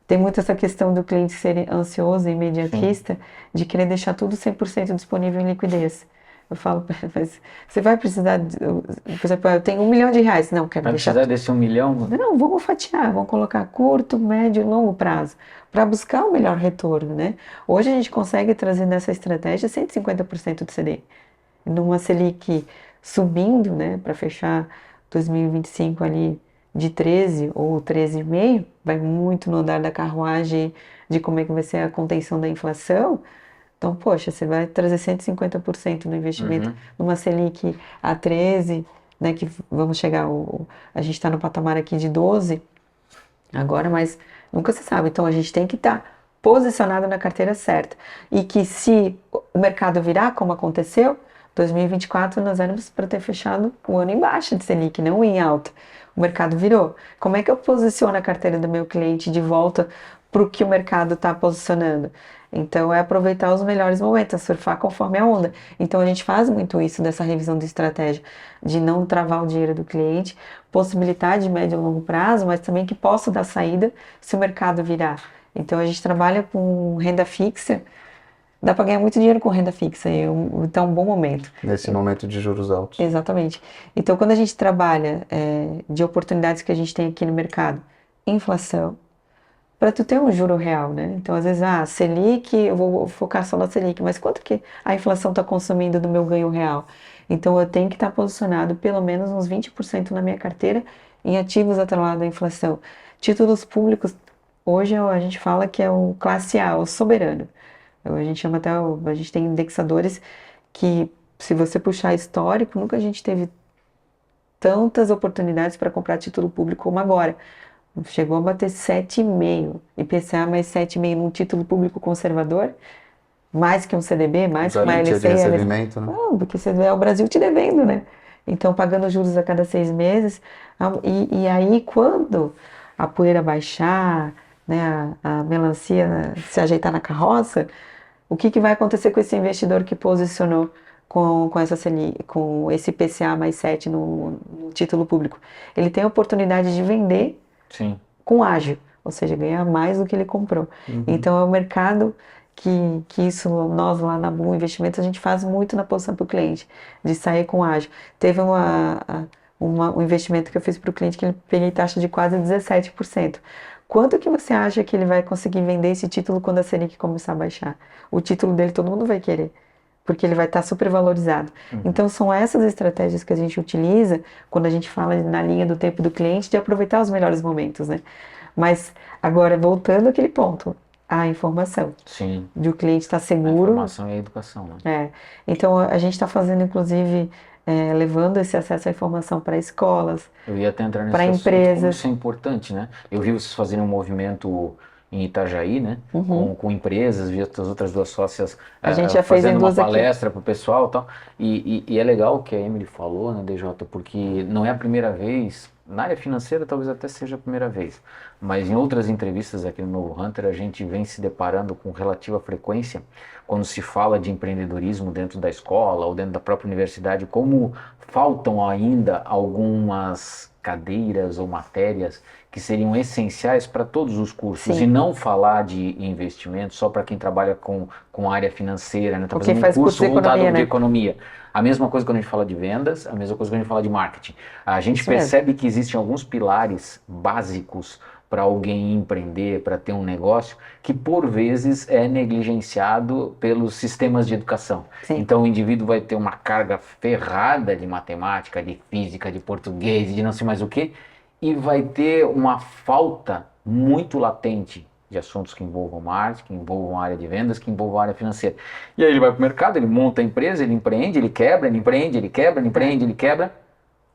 Tem muito essa questão do cliente ser ansioso e imediatista, de querer deixar tudo 100% disponível em liquidez. Eu falo, mas você vai precisar, por exemplo, eu tenho R$1 milhão, não, quero Vai deixar precisar desse 1 milhão? Não, vamos fatiar, vamos colocar curto, médio e longo prazo, para buscar o melhor retorno, né? Hoje a gente consegue trazer nessa estratégia 150% do CDI. Numa Selic subindo, né, para fechar 2025 ali de 13 ou 13,5, vai muito no andar da carruagem de como é que vai ser a contenção da inflação. Então, poxa, você vai trazer 150% do investimento numa Selic a 13, né, que vamos chegar, a gente está no patamar aqui de 12 agora, mas nunca se sabe. Então, a gente tem que estar posicionado na carteira certa. E que se o mercado virar, como aconteceu, 2024 nós éramos para ter fechado o ano em baixa de Selic, não em alta. O mercado virou. Como é que eu posiciono a carteira do meu cliente de volta para o que o mercado está posicionando? Então, é aproveitar os melhores momentos, é surfar conforme a onda. Então, a gente faz muito isso dessa revisão de estratégia, de não travar o dinheiro do cliente, possibilitar de médio e longo prazo, mas também que possa dar saída se o mercado virar. Então, a gente trabalha com renda fixa, dá para ganhar muito dinheiro com renda fixa, então é um bom momento. Nesse momento de juros altos. Exatamente. Então, quando a gente trabalha de oportunidades que a gente tem aqui no mercado, inflação, para tu ter um juro real, né? Então, às vezes, Selic, eu vou focar só na Selic, mas quanto que a inflação está consumindo do meu ganho real? Então, eu tenho que estar posicionado pelo menos uns 20% na minha carteira em ativos atrelados à inflação. Títulos públicos, hoje a gente fala que é o classe A, o soberano. A gente chama até, a gente tem indexadores que, se você puxar histórico, nunca a gente teve tantas oportunidades para comprar título público como agora. Chegou a bater 7,5, IPCA mais 7,5 num título público conservador, mais que um CDB, mais que uma Garantia de LCI. recebimento, né? Não, porque você é o Brasil te devendo, né? Então, pagando juros a cada 6 meses. E aí, quando a poeira baixar, né, a melancia se ajeitar na carroça, o que vai acontecer com esse investidor que posicionou com esse IPCA mais 7 no título público? Ele tem a oportunidade de vender com ágio, ou seja, ganhar mais do que ele comprou. Então, é o mercado que isso, nós lá na Boom Investimentos, a gente faz muito na posição para o cliente, de sair com ágio. Teve um investimento que eu fiz para o cliente que ele peguei taxa de quase 17%. Quanto que você acha que ele vai conseguir vender esse título quando a Selic começar a baixar? O título dele todo mundo vai querer, porque ele vai estar super valorizado. Então, são essas estratégias que a gente utiliza quando a gente fala na linha do tempo do cliente, de aproveitar os melhores momentos, né? Mas, agora, voltando àquele ponto, a informação. Sim. De o cliente estar seguro. A informação e a educação, né? Então, a gente está fazendo, inclusive, levando esse acesso à informação para escolas, Eu ia até entrar nesse para assunto, como empresas. isso é importante, né? Eu vi vocês fazerem um movimento em Itajaí, né? Uhum. Com empresas, vi as outras duas sócias A gente já fez em fazendo uma duas aqui. palestra para o pessoal e tal. E é legal o que a Emily falou, né, DJ, porque não é a primeira vez, na área financeira talvez até seja a primeira vez, mas em outras entrevistas aqui no Novo Hunter a gente vem se deparando com relativa frequência quando se fala de empreendedorismo dentro da escola ou dentro da própria universidade, como faltam ainda algumas cadeiras ou matérias que seriam essenciais para todos os cursos. Sim. E não falar de investimento só para quem trabalha com área financeira, né? Tá Ou fazendo quem um faz curso curso de voltado economia, de né? economia. A mesma coisa quando a gente fala de vendas, a mesma coisa quando a gente fala de marketing. A gente Isso mesmo. percebe que existem alguns pilares básicos para alguém empreender, para ter um negócio, que por vezes é negligenciado pelos sistemas de educação. Sim. Então o indivíduo vai ter uma carga ferrada de matemática, de física, de português, de não sei mais o que, e vai ter uma falta muito latente de assuntos que envolvam marketing, que envolvam a área de vendas, que envolvam a área financeira. E aí ele vai para o mercado, ele monta a empresa, ele empreende, ele quebra, ele empreende, ele quebra, ele empreende, ele quebra,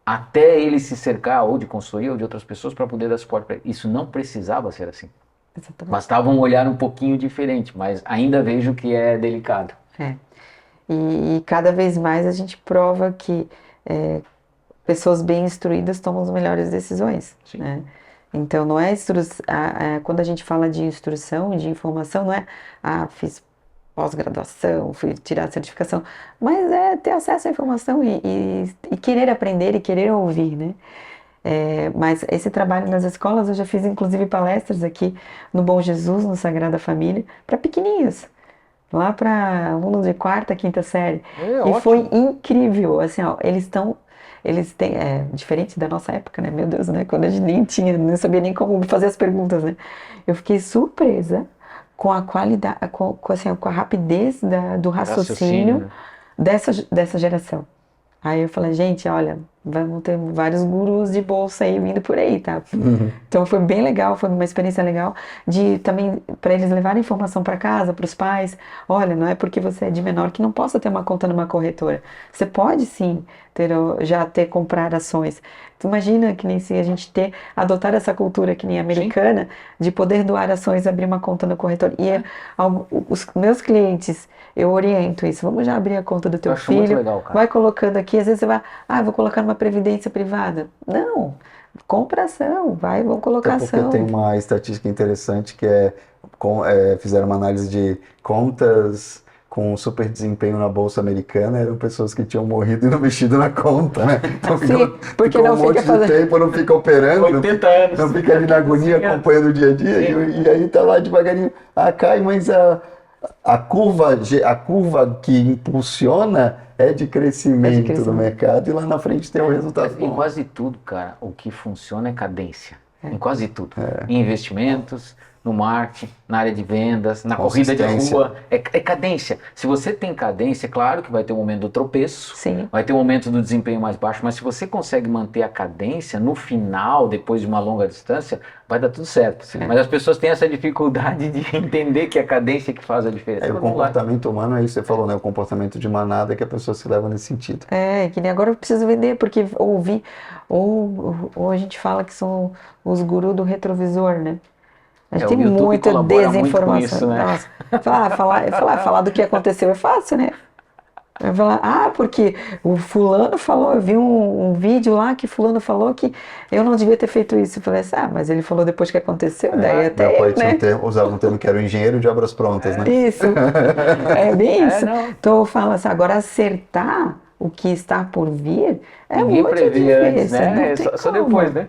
até ele se cercar ou de consultoria ou de outras pessoas para poder dar suporte para ele. Isso não precisava ser assim. Exatamente. Bastava um olhar um pouquinho diferente, mas ainda vejo que é delicado. E cada vez mais a gente prova que pessoas bem instruídas tomam as melhores decisões, Sim. né? Então, não é quando a gente fala de instrução, de informação, não é fiz pós-graduação, fui tirar a certificação, mas é ter acesso à informação e querer aprender e querer ouvir, né? Mas esse trabalho nas escolas, eu já fiz inclusive palestras aqui no Bom Jesus, no Sagrada Família, para pequenininhos, lá para alunos de quarta, quinta série. E ótimo. foi incrível, assim, ó, eles têm, diferente da nossa época, né, meu Deus, né, quando a gente nem tinha, não sabia nem como fazer as perguntas, né, eu fiquei surpresa com a qualidade, com a rapidez do raciocínio dessa geração. Aí eu falei, gente, olha, vamos ter vários gurus de bolsa aí vindo por aí, tá? Então foi bem legal, foi uma experiência legal de também para eles levarem informação para casa, para os pais. Olha, não é porque você é de menor que não possa ter uma conta numa corretora. Você pode sim comprar ações. Tu imagina que nem se a gente adotar essa cultura que nem americana, de poder doar ações, abrir uma conta no corretor. E os meus clientes, eu oriento isso. Vamos já abrir a conta do teu Eu acho muito filho. legal, cara. Vai colocando aqui, às vezes você vai, vou colocar numa previdência privada. Não, compra ação, vamos colocar Até porque ação. tem uma estatística interessante que fizeram uma análise de contas com super desempenho na Bolsa Americana, eram pessoas que tinham morrido e não mexido na conta, né? Então porque ficou não um monte fica de tempo, não fica operando, 80 anos. não fica ali na agonia acompanhando o dia a dia, e aí tá lá devagarinho, cai, mas a curva que impulsiona é de crescimento do mercado, e lá na frente tem um resultado Em bom. quase tudo, cara, o que funciona é cadência. Em quase tudo. Em investimentos, no marketing, na área de vendas, na corrida de rua. É cadência. Se você tem cadência, claro que vai ter um momento do tropeço, Sim. vai ter um momento do desempenho mais baixo, mas se você consegue manter a cadência, no final, depois de uma longa distância, vai dar tudo certo. Mas as pessoas têm essa dificuldade de entender que é a cadência que faz a diferença. O comportamento humano é isso, você falou, né? O comportamento de manada é que a pessoa se leva nesse sentido. Que nem agora eu preciso vender, porque ou a gente fala que são os gurus do retrovisor, né? A gente tem muita desinformação. Muito com isso, né? Nossa, falar do que aconteceu é fácil, né? Vai falar, porque o fulano falou, eu vi um vídeo lá que fulano falou que eu não devia ter feito isso. Eu falei assim, mas ele falou depois que aconteceu, daí até meu pai né? usava um termo que era o engenheiro de obras prontas, né? Isso, é bem isso. Então eu falo assim, agora acertar o que está por vir Ninguém muito prevê difícil, antes, né? Só depois, né?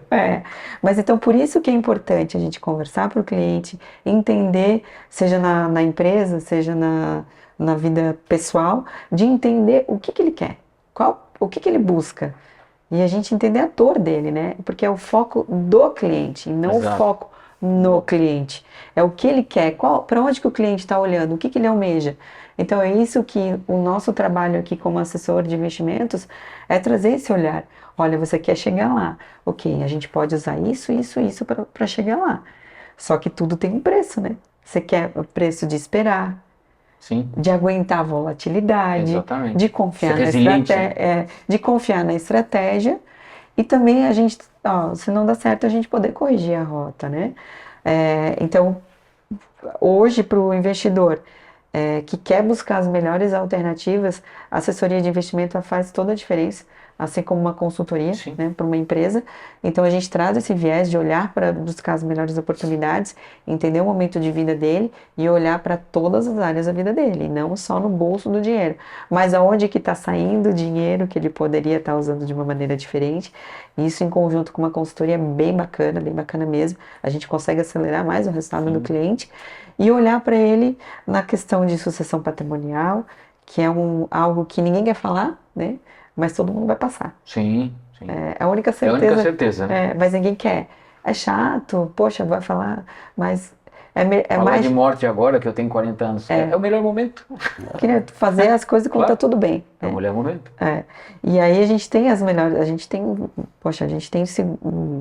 Mas então por isso que é importante a gente conversar para o cliente, entender, seja na empresa, seja na vida pessoal, de entender o que ele quer, o que ele busca. E a gente entender a dor dele, né? Porque é o foco do cliente, e não o foco no cliente. É o que ele quer, para onde que o cliente está olhando, o que ele almeja. Então é isso que o nosso trabalho aqui como assessor de investimentos é trazer esse olhar. Olha, você quer chegar lá. Ok, a gente pode usar isso para chegar lá. Só que tudo tem um preço, né? Você quer o preço de esperar, Sim, de aguentar a volatilidade, exatamente. de confiar Ser na resiliente, estratégia, de confiar na estratégia e também a gente, ó, se não dá certo, a gente poder corrigir a rota, né? Então, hoje, para o investidor que quer buscar as melhores alternativas, a assessoria de investimento faz toda a diferença, assim como uma consultoria, Sim. né, para uma empresa. Então a gente traz esse viés de olhar para buscar as melhores oportunidades, entender o momento de vida dele e olhar para todas as áreas da vida dele, e não só no bolso do dinheiro, mas aonde que está saindo o dinheiro que ele poderia estar usando de uma maneira diferente. Isso em conjunto com uma consultoria bem bacana mesmo. A gente consegue acelerar mais o resultado do cliente e olhar para ele na questão de sucessão patrimonial, que é algo que ninguém quer falar, né? Mas todo mundo vai passar. Sim, sim. É a única É a única certeza, certeza, né? mas ninguém quer. É chato, poxa, vai falar, mas é Falar mais de morte agora, que eu tenho 40 anos, é o melhor momento. que fazer as coisas quando tá Claro. tudo bem. É o Né? melhor momento. E aí a gente tem as melhores, a gente tem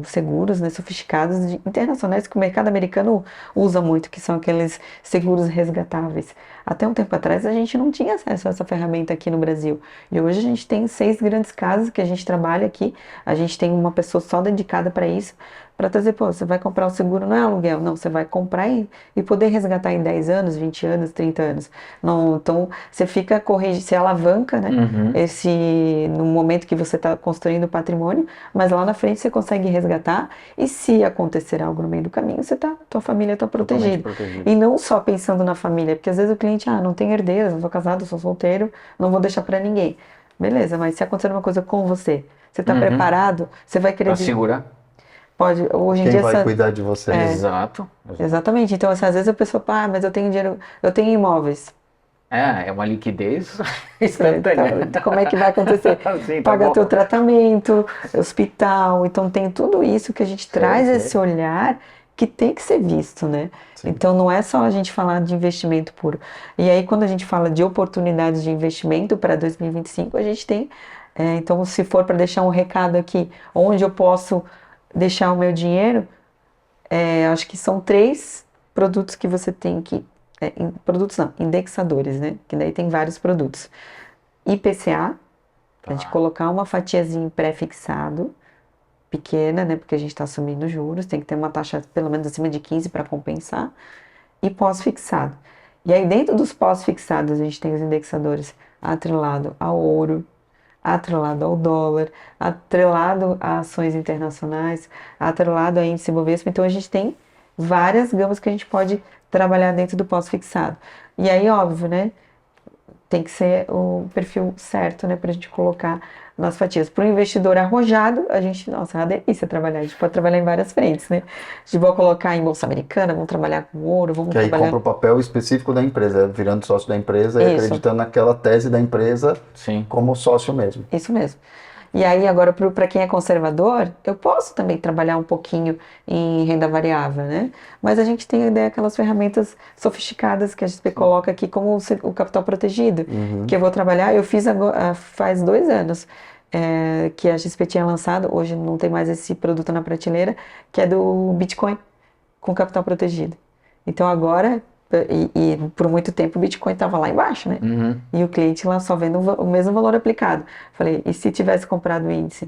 seguros, né, sofisticados internacionais que o mercado americano usa muito, que são aqueles seguros resgatáveis. Até um tempo atrás a gente não tinha acesso a essa ferramenta aqui no Brasil. E hoje a gente tem 6 grandes casas que a gente trabalha aqui. A gente tem uma pessoa só dedicada para isso, para trazer, pô, você vai comprar o seguro, não é aluguel, não, você vai comprar e poder resgatar em 10 anos, 20 anos, 30 anos. Não, então você fica você alavanca, né? No momento que você está construindo o patrimônio, mas lá na frente você consegue resgatar e se acontecer algo no meio do caminho, tua família está protegida. E não só pensando na família, porque às vezes o cliente, não tem herdeiros, não sou casado, sou solteiro, não vou deixar para ninguém. Beleza, mas se acontecer uma coisa com você está preparado, você vai querer... Para segurar. Pode, hoje em Quem dia... vai cuidar de você? Exato. Exatamente, então assim, às vezes a pessoa fala, mas eu tenho dinheiro, eu tenho imóveis. É uma liquidez instantânea. Então, como é que vai acontecer? Sim, tá Paga bom. teu tratamento, hospital, então tem tudo isso que a gente traz esse olhar que tem que ser visto, né? Sim. Então não é só a gente falar de investimento puro. E aí quando a gente fala de oportunidades de investimento para 2025, a gente tem, então se for para deixar um recado aqui, onde eu posso deixar o meu dinheiro, acho que são 3 produtos que você tem que produtos não, indexadores, né? Que daí tem vários produtos. IPCA, a gente colocar uma fatiazinha pré-fixado, pequena, né? Porque a gente está assumindo juros, tem que ter uma taxa pelo menos acima de 15 para compensar. E pós-fixado. E aí dentro dos pós-fixados a gente tem os indexadores atrelado ao ouro, atrelado ao dólar, atrelado a ações internacionais, atrelado a índice Bovespa. Então a gente tem várias gamas que a gente pode trabalhar dentro do pós-fixado. E aí, óbvio, né? Tem que ser o perfil certo, né? Pra gente colocar nas fatias. Para o investidor arrojado, nossa, é uma delícia trabalhar. A gente pode trabalhar em várias frentes, né? A gente vai colocar em bolsa americana, vamos trabalhar com ouro, vamos Que aí trabalhar... compra o papel específico da empresa, virando sócio da empresa e Isso. acreditando naquela tese da empresa Sim. como sócio mesmo. Isso mesmo. E aí, agora, para quem é conservador, eu posso também trabalhar um pouquinho em renda variável, né? Mas a gente tem aquelas ferramentas sofisticadas que a XP coloca aqui, como o capital protegido, que eu vou trabalhar. Eu fiz faz 2 anos que a XP tinha lançado, hoje não tem mais esse produto na prateleira, que é do Bitcoin com capital protegido. Então, agora... E por muito tempo o Bitcoin estava lá embaixo, né? E o cliente lá só vendo o mesmo valor aplicado. Falei, e se tivesse comprado o índice?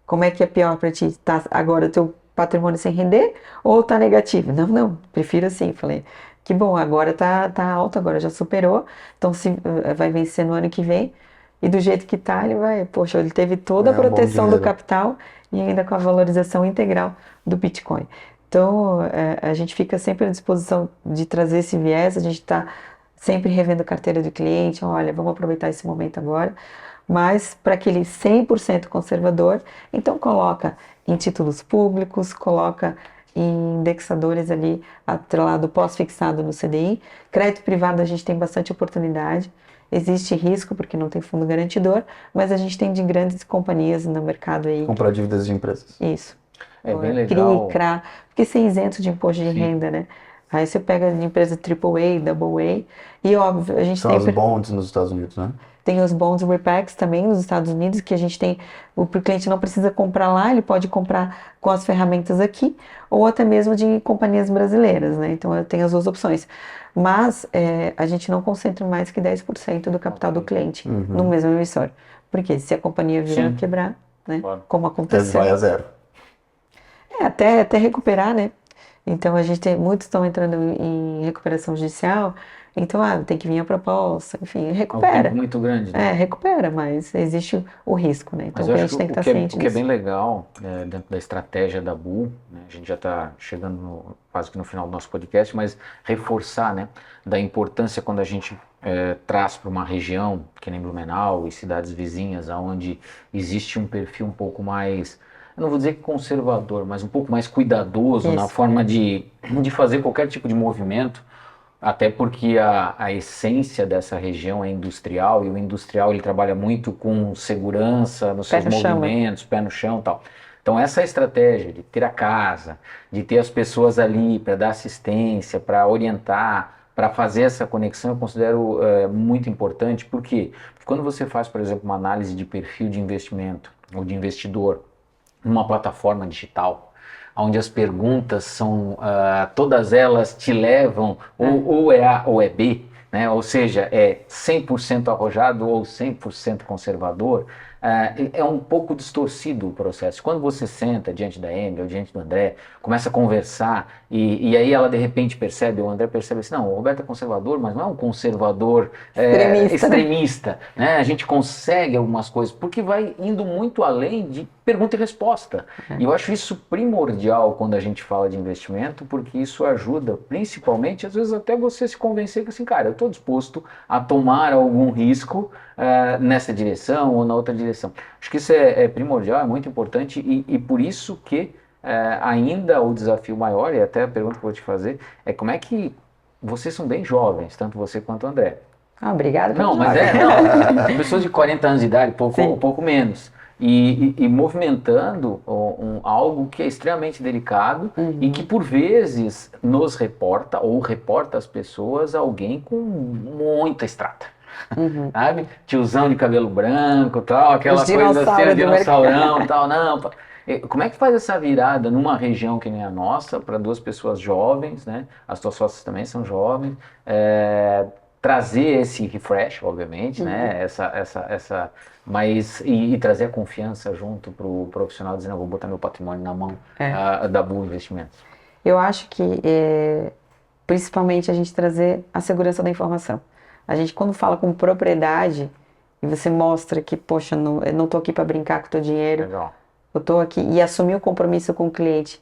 Como é que é pior para ti? Tá agora o teu patrimônio sem render ou tá negativo? Não, prefiro assim. Falei, que bom, agora tá alto, agora já superou. Então vai vencer no ano que vem. E do jeito que tá, ele teve toda a proteção do capital e ainda com a valorização integral do Bitcoin. Então, a gente fica sempre à disposição de trazer esse viés, a gente está sempre revendo a carteira do cliente, olha, vamos aproveitar esse momento agora, mas para aquele 100% conservador, então coloca em títulos públicos, coloca em indexadores ali, atrelado pós-fixado no CDI, crédito privado a gente tem bastante oportunidade, existe risco porque não tem fundo garantidor, mas a gente tem de grandes companhias no mercado aí. Comprar dívidas de empresas. Isso. É bem legal. CRI, porque ser isento de imposto de renda, né? Aí você pega de empresa AAA, AA, e óbvio, a gente São sempre... as bonds nos Estados Unidos, né? Tem os bonds repacks também nos Estados Unidos, que a gente tem, o cliente não precisa comprar lá, ele pode comprar com as ferramentas aqui, ou até mesmo de companhias brasileiras, né? Então eu tenho as duas opções. Mas a gente não concentra mais que 10% do capital do cliente no mesmo emissor. Porque se a companhia vir a quebrar, né? Claro. Como aconteceu. Vai a zero. Até recuperar, né? Então a gente muitos estão entrando em recuperação judicial, então tem que vir a proposta, enfim, É um recupera. tempo muito grande, né? Recupera, mas existe o risco, né? Então Mas eu a acho gente tem que que estar ciente o que é disso. bem legal dentro da estratégia da Bull, né, a gente já está chegando quase que no final do nosso podcast, mas reforçar, né, da importância quando a gente traz para uma região, que nem Blumenau e cidades vizinhas, onde existe um perfil um pouco mais, eu não vou dizer que conservador, mas um pouco mais cuidadoso na Isso. forma de fazer qualquer tipo de movimento. Até porque a essência dessa região é industrial, e o industrial ele trabalha muito com segurança nos Pé seus no chão, né? movimentos, pé no chão e tal. Então essa estratégia de ter a casa, de ter as pessoas ali para dar assistência, para orientar, para fazer essa conexão, eu considero muito importante. Por quê? Porque quando você faz, por exemplo, uma análise de perfil de investimento ou de investidor numa plataforma digital, onde as perguntas são, todas elas te levam, ou é A ou é B, né? Ou seja, é 100% arrojado ou 100% conservador, é um pouco distorcido o processo. Quando você senta diante da Emily ou diante do André, começa a conversar, e aí ela de repente percebe, o André percebe assim, não, o Roberto é conservador, mas não é um conservador extremista, né? A gente consegue algumas coisas, porque vai indo muito além de pergunta e resposta. E eu acho isso primordial quando a gente fala de investimento, porque isso ajuda, principalmente, às vezes até você se convencer que assim, cara, eu estou disposto a tomar algum risco nessa direção ou na outra direção. Acho que isso é primordial, é muito importante, e por isso que ainda o desafio maior, e até a pergunta que eu vou te fazer, é como é que vocês são bem jovens, tanto você quanto o André. Obrigada pelo Não, mas jogo. são pessoas de 40 anos de idade, pouco menos. E movimentando algo que é extremamente delicado e que por vezes nos reporta ou reporta às pessoas alguém com muita estrada. Sabe? Tiozão de cabelo branco, tal, aquela coisa assim, dinossaurão, tal, não. Como é que faz essa virada numa região que nem a nossa, para duas pessoas jovens, né? As tuas sócias também são jovens, trazer esse refresh, obviamente, né? Mas trazer a confiança junto para o profissional, dizendo, vou botar meu patrimônio na mão da Bull Investimentos. Eu acho que principalmente a gente trazer a segurança da informação. A gente, quando fala com propriedade e você mostra que, poxa, eu não estou aqui para brincar com o teu dinheiro, Legal. eu estou aqui, e assumir o compromisso com o cliente.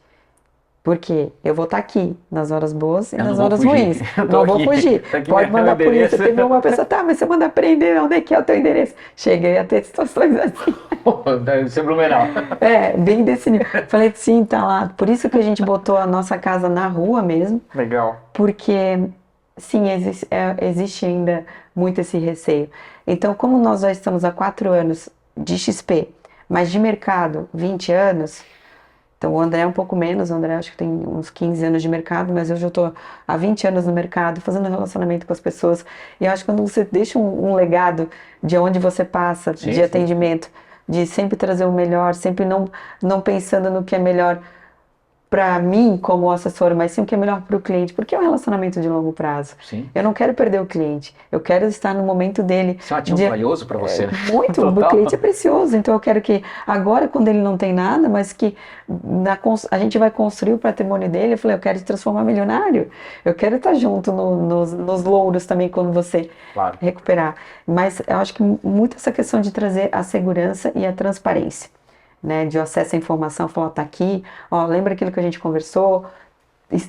Porque eu vou estar aqui nas horas boas e nas horas ruins. Não vou fugir. Pode mandar a polícia. Teve uma pessoa, mas você manda prender, onde é que é o teu endereço? Cheguei a ter situações assim. Deve ser Blumenau. Bem desse nível. Falei, sim, tá lá. Por isso que a gente botou a nossa casa na rua mesmo. Legal. Porque, sim, existe ainda muito esse receio. Então, como nós já estamos há 4 anos de XP, mas de mercado 20 anos... Então, o André é um pouco menos, o André acho que tem uns 15 anos de mercado, mas eu já estou há 20 anos no mercado, fazendo relacionamento com as pessoas. E eu acho que quando você deixa um legado de onde você passa, de atendimento, de sempre trazer o melhor, sempre não pensando no que é melhor para mim como assessor, mas sim o que é melhor para o cliente, porque é um relacionamento de longo prazo. Sim. Eu não quero perder o cliente, eu quero estar no momento dele. Isso é um ativo valioso para você, né? Muito, o cliente é precioso, então eu quero que agora, quando ele não tem nada, mas que a gente vai construir o patrimônio dele, eu falei, eu quero te transformar milionário, eu quero estar junto nos louros também quando você recuperar. Mas eu acho que muito essa questão de trazer a segurança e a transparência. Né, de acesso à informação, falar, tá aqui, lembra aquilo que a gente conversou,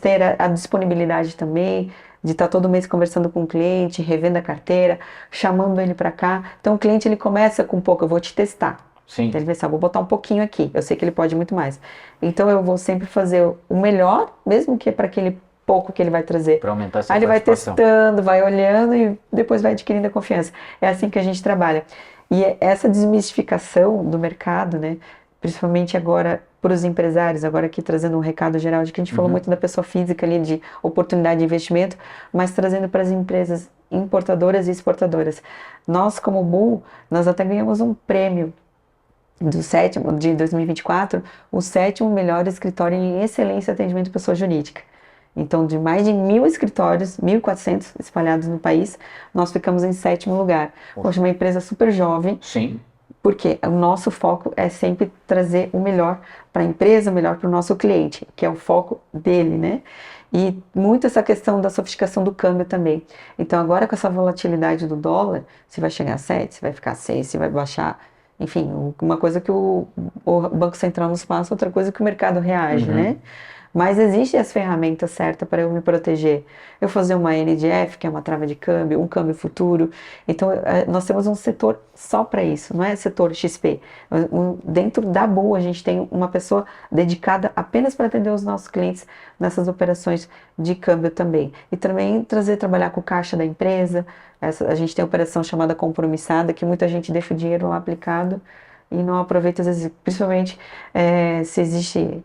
ter a disponibilidade também, de estar todo mês conversando com o cliente, revendo a carteira, chamando ele para cá. Então o cliente ele começa com pouco, eu vou te testar. Sim. Então, ele vai pensar, vou botar um pouquinho aqui, eu sei que ele pode muito mais. Então eu vou sempre fazer o melhor, mesmo que é para aquele pouco que ele vai trazer. Para aumentar essa Aí ele vai testando, vai olhando e depois vai adquirindo a confiança. É assim que a gente trabalha. E essa desmistificação do mercado, né, principalmente agora para os empresários, agora aqui trazendo um recado geral de que a gente falou muito da pessoa física ali, de oportunidade de investimento, mas trazendo para as empresas importadoras e exportadoras. Nós, como Bull, nós até ganhamos um prêmio de 2024, o 7º melhor escritório em excelência em atendimento à pessoa jurídica. Então, de mais de 1.000 escritórios, 1.400 espalhados no país, nós ficamos em 7º lugar. Hoje, uma empresa super jovem. Sim. Porque o nosso foco é sempre trazer o melhor para a empresa, o melhor para o nosso cliente, que é o foco dele, né? E muito essa questão da sofisticação do câmbio também. Então, agora com essa volatilidade do dólar, se vai chegar a 7, se vai ficar a 6, se vai baixar. Enfim, uma coisa que o Banco Central nos passa, outra coisa que o mercado reage, né? Mas existem as ferramentas certas para eu me proteger. Eu fazer uma NDF, que é uma trava de câmbio, um câmbio futuro. Então, nós temos um setor só para isso, não é setor XP. Dentro da Bull, a gente tem uma pessoa dedicada apenas para atender os nossos clientes nessas operações de câmbio também. E também trabalhar com o caixa da empresa. A gente tem a operação chamada compromissada, que muita gente deixa o dinheiro lá aplicado e não aproveita, às vezes, principalmente se existe,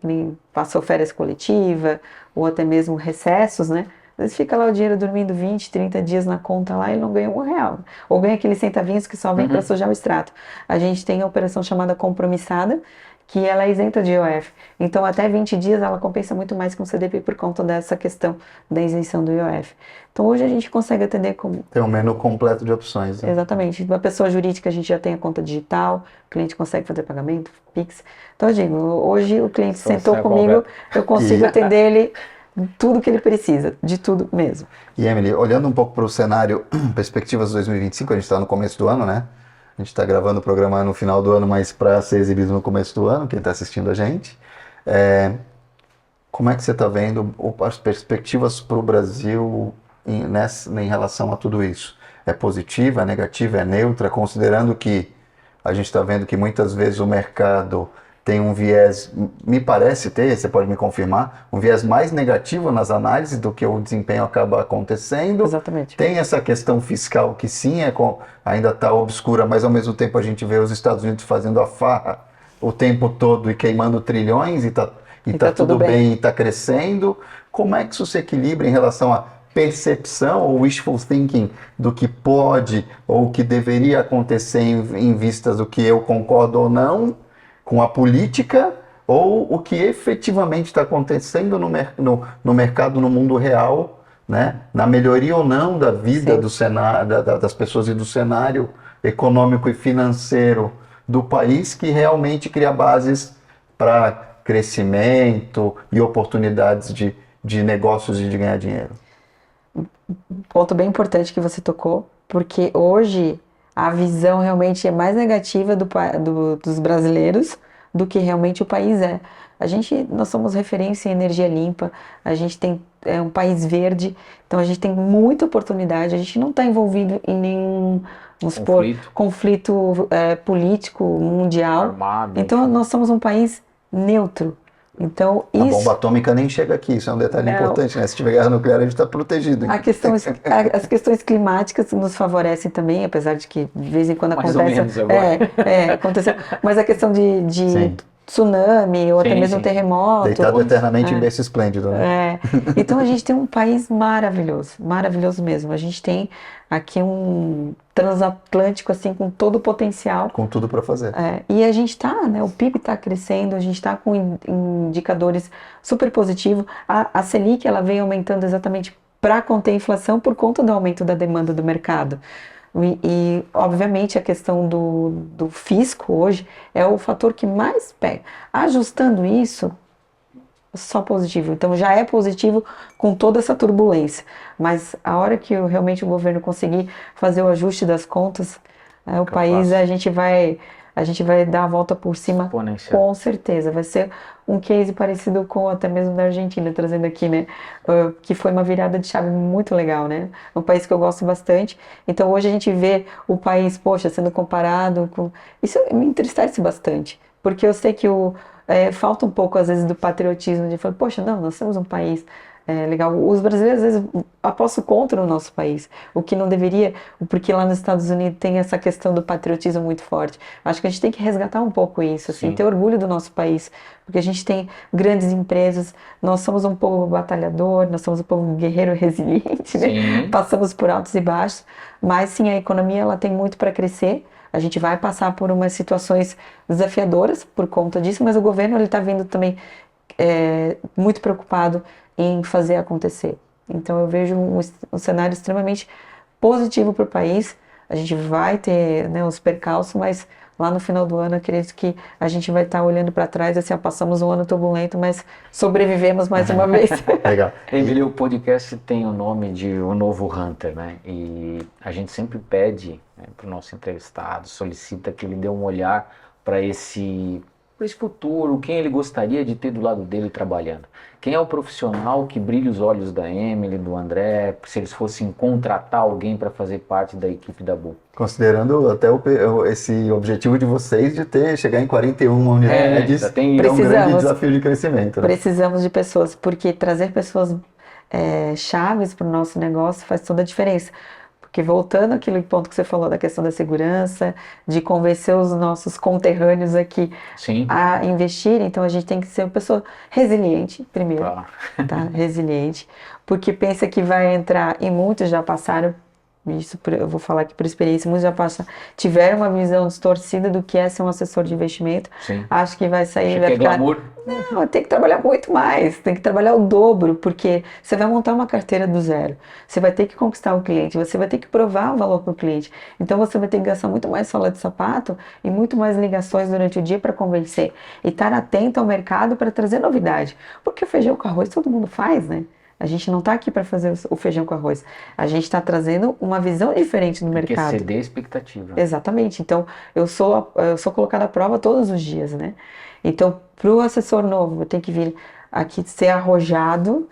passou férias coletiva, ou até mesmo recessos, né? Às vezes fica lá o dinheiro dormindo 20, 30 dias na conta lá e não ganha R$1. Ou ganha aqueles centavinhos que só vem para sujar o extrato. A gente tem a operação chamada compromissada, que ela é isenta de IOF. Então, até 20 dias ela compensa muito mais que um CDP por conta dessa questão da isenção do IOF. Então, hoje a gente consegue atender com... Tem um menu completo de opções. Né? Exatamente. Uma pessoa jurídica, a gente já tem a conta digital, o cliente consegue fazer pagamento, Pix. Então, eu digo, hoje o cliente sentou comigo, eu consigo atender ele tudo que ele precisa, de tudo mesmo. E, Emily, olhando um pouco para o cenário, perspectivas 2025, a gente está no começo do ano, né? A gente está gravando o programa no final do ano, mas para ser exibido no começo do ano, quem está assistindo a gente. Como é que você está vendo as perspectivas para o Brasil em relação a tudo isso? É positiva, é negativa, é neutra, considerando que a gente está vendo que muitas vezes o mercado tem um viés, me parece ter, você pode me confirmar, um viés mais negativo nas análises do que o desempenho acaba acontecendo. Exatamente. Tem essa questão fiscal que sim, ainda está obscura, mas ao mesmo tempo a gente vê os Estados Unidos fazendo a farra o tempo todo e queimando trilhões e tá tudo bem e está crescendo. Como é que isso se equilibra em relação à percepção ou wishful thinking do que pode ou que deveria acontecer em vistas do que eu concordo ou não com a política, ou o que efetivamente está acontecendo no mercado, no mundo real, né? Na melhoria ou não da vida do cenário, das pessoas e do cenário econômico e financeiro do país, que realmente cria bases para crescimento e oportunidades de negócios e de ganhar dinheiro. Ponto bem importante que você tocou, porque hoje a visão realmente é mais negativa dos brasileiros do que realmente o país é. Nós somos referência em energia limpa, a gente é um país verde, então a gente tem muita oportunidade, a gente não está envolvido em nenhum, conflito político mundial. Armado, então nós somos um país neutro. Então, a bomba atômica nem chega aqui, isso é um detalhe importante, né? Se tiver guerra nuclear, a gente está protegido. As questões climáticas nos favorecem também, apesar de que de vez em quando acontece. Aconteceu. Mas a questão de tsunami, ou até mesmo terremoto. Deitado eternamente em berço esplêndido, né? Então a gente tem um país maravilhoso, maravilhoso mesmo. A gente tem aqui um transatlântico assim com todo o potencial. Com tudo para fazer. E a gente está, né? O PIB está crescendo, a gente está com indicadores super positivos. A Selic ela vem aumentando exatamente para conter a inflação por conta do aumento da demanda do mercado. E obviamente a questão do fisco hoje é o fator que mais pega. Ajustando isso, só positivo. Então já é positivo com toda essa turbulência. Mas a hora que realmente o governo conseguir fazer o ajuste das contas, o país a gente vai dar a volta por cima com certeza. Vai ser um case parecido com até mesmo da Argentina, trazendo aqui, né? Que foi uma virada de chave muito legal, né? Um país que eu gosto bastante. Então hoje a gente vê o país, poxa, sendo comparado com... Isso me entristece bastante, porque eu sei que falta um pouco às vezes do patriotismo, de falar, poxa, não, nós somos um país legal. Os brasileiros, às vezes, apostam contra o nosso país, o que não deveria, porque lá nos Estados Unidos tem essa questão do patriotismo muito forte. Acho que a gente tem que resgatar um pouco isso, assim, Sim. ter orgulho do nosso país, porque a gente tem grandes empresas, nós somos um povo batalhador, nós somos um povo guerreiro resiliente, né? Sim. Passamos por altos e baixos, mas sim, a economia ela tem muito para crescer. A gente vai passar por umas situações desafiadoras por conta disso, mas o governo ele está vindo também muito preocupado em fazer acontecer. Então eu vejo um cenário extremamente positivo para o país. A gente vai ter, né, os percalços, mas lá no final do ano eu acredito que a gente vai estar olhando para trás, assim, passamos um ano turbulento, mas sobrevivemos mais uma vez. Legal. Emílio, o podcast tem o nome de O Novo Hunter, né? E a gente sempre pede, né, para o nosso entrevistado, solicita que ele dê um olhar para esse futuro, quem ele gostaria de ter do lado dele trabalhando. Quem é o profissional que brilha os olhos da Emily, do André, se eles fossem contratar alguém para fazer parte da equipe da Bu? Considerando até esse objetivo de vocês de chegar em 41 unidades, já tem é um grande Precisamos. desafio de crescimento. Né? Precisamos de pessoas, porque trazer pessoas chaves para o nosso negócio faz toda a diferença. Porque voltando àquele ponto que você falou da questão da segurança, de convencer os nossos conterrâneos aqui Sim. a investir, então a gente tem que ser uma pessoa resiliente, primeiro, tá? Resiliente, porque pensa que vai entrar, e muitos já passaram, isso eu vou falar aqui por experiência, muitos já passaram, tiveram uma visão distorcida do que é ser um assessor de investimento. Sim. Acho que vai sair, Acho vai que é ficar... glamour. Não, tem que trabalhar muito mais, tem que trabalhar o dobro, porque você vai montar uma carteira do zero, você vai ter que conquistar o cliente, você vai ter que provar o valor para o cliente, então você vai ter que gastar muito mais sola de sapato e muito mais ligações durante o dia para convencer, e estar atento ao mercado para trazer novidade, porque feijão com arroz todo mundo faz, né? A gente não está aqui para fazer o feijão com arroz, a gente está trazendo uma visão diferente no Porque mercado. exceder a expectativa. Exatamente, então eu sou colocada à prova todos os dias, né? Então, para o assessor novo, tem que vir aqui ser arrojado,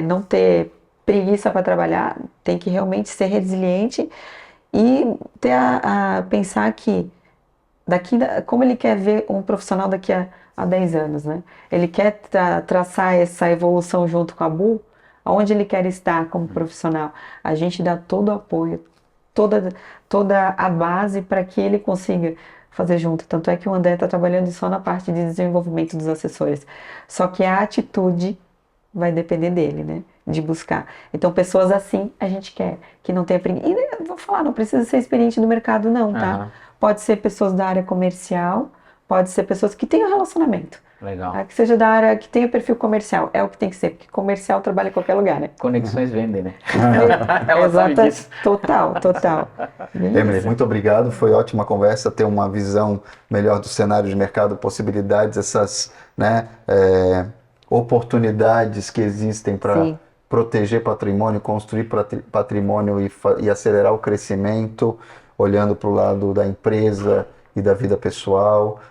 não ter preguiça para trabalhar, tem que realmente ser resiliente e ter pensar que como ele quer ver um profissional daqui a 10 anos, né? Ele quer traçar essa evolução junto com a Bu, aonde ele quer estar como profissional. A gente dá todo o apoio, toda a base para que ele consiga fazer junto. Tanto é que o André está trabalhando só na parte de desenvolvimento dos assessores. Só que a atitude vai depender dele, né? De buscar. Então, pessoas assim a gente quer, que não tenha preguiça. E vou falar, não precisa ser experiente no mercado, não, tá? Aham. Pode ser pessoas da área comercial, pode ser pessoas que tenham relacionamento. Legal. Que seja da área que tenha perfil comercial. É o que tem que ser, porque comercial trabalha em qualquer lugar, né? Conexões vendem, né? Ela sabe Exato, disso. total. Emily, muito obrigado, foi ótima conversa, ter uma visão melhor do cenário de mercado, possibilidades, essas, né, oportunidades que existem para proteger patrimônio, construir patrimônio e acelerar o crescimento, olhando para o lado da empresa e da vida pessoal,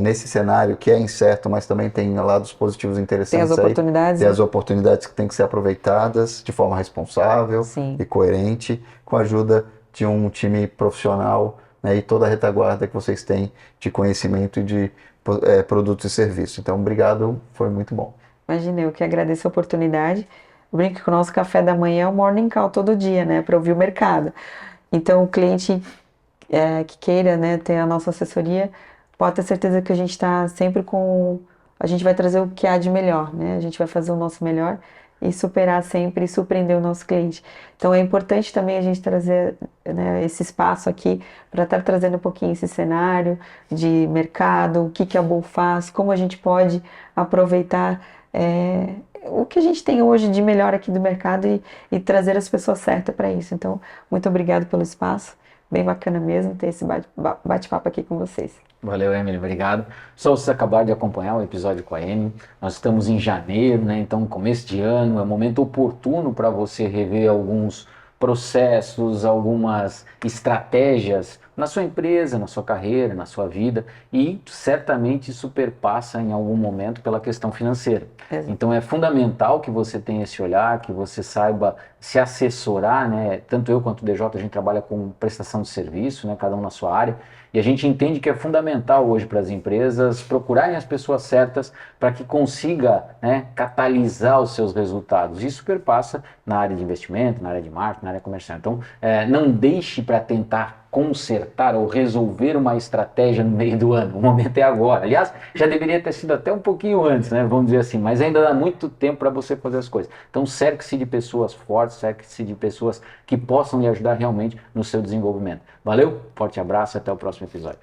nesse cenário que é incerto, mas também tem lados positivos interessantes. Tem as oportunidades. Tem as oportunidades que têm que ser aproveitadas de forma responsável e coerente, com a ajuda de um time profissional, né, e toda a retaguarda que vocês têm de conhecimento e de produtos e serviços. Então, obrigado, foi muito bom. Imagina, eu que agradeço a oportunidade. Eu brinco que o nosso café da manhã é o morning call todo dia, né, para ouvir o mercado. Então, o cliente que queira, né, ter a nossa assessoria, pode ter certeza que a gente está sempre a gente vai trazer o que há de melhor, né? A gente vai fazer o nosso melhor e superar sempre e surpreender o nosso cliente. Então, é importante também a gente trazer, né, esse espaço aqui para estar trazendo um pouquinho esse cenário de mercado, o que a Bu faz, como a gente pode aproveitar o que a gente tem hoje de melhor aqui do mercado e trazer as pessoas certas para isso. Então, muito obrigado pelo espaço. Bem bacana mesmo ter esse bate-papo aqui com vocês. Valeu, Emily, obrigado. Só vocês acabaram de acompanhar o episódio com a Emily. Nós estamos em janeiro, né? Então, começo de ano, é um momento oportuno para você rever alguns processos, algumas estratégias na sua empresa, na sua carreira, na sua vida, e certamente isso perpassa em algum momento pela questão financeira. Então é fundamental que você tenha esse olhar, que você saiba se assessorar, né? Tanto eu quanto o DJ, a gente trabalha com prestação de serviço, né? Cada um na sua área, e a gente entende que é fundamental hoje para as empresas procurarem as pessoas certas para que consiga, né, catalisar os seus resultados. Isso perpassa na área de investimento, na área de marketing, na área comercial. Então, não deixe para tentar consertar ou resolver uma estratégia no meio do ano. O momento é agora. Aliás, já deveria ter sido até um pouquinho antes, né? Vamos dizer assim, mas ainda dá muito tempo para você fazer as coisas. Então, cerque-se de pessoas fortes, cerque-se de pessoas que possam lhe ajudar realmente no seu desenvolvimento. Valeu, forte abraço e até o próximo episódio.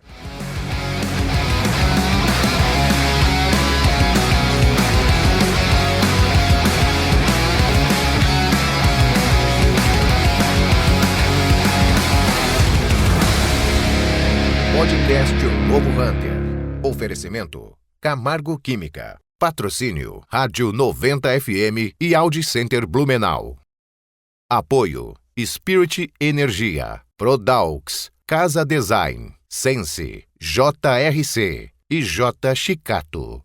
Podcast O Novo Hunter. Oferecimento Camargo Química. Patrocínio Rádio 90 FM e Audi Center Blumenau. Apoio Spirit Energia, Prodaux, Casa Design, Sense, JRC e J Chicato.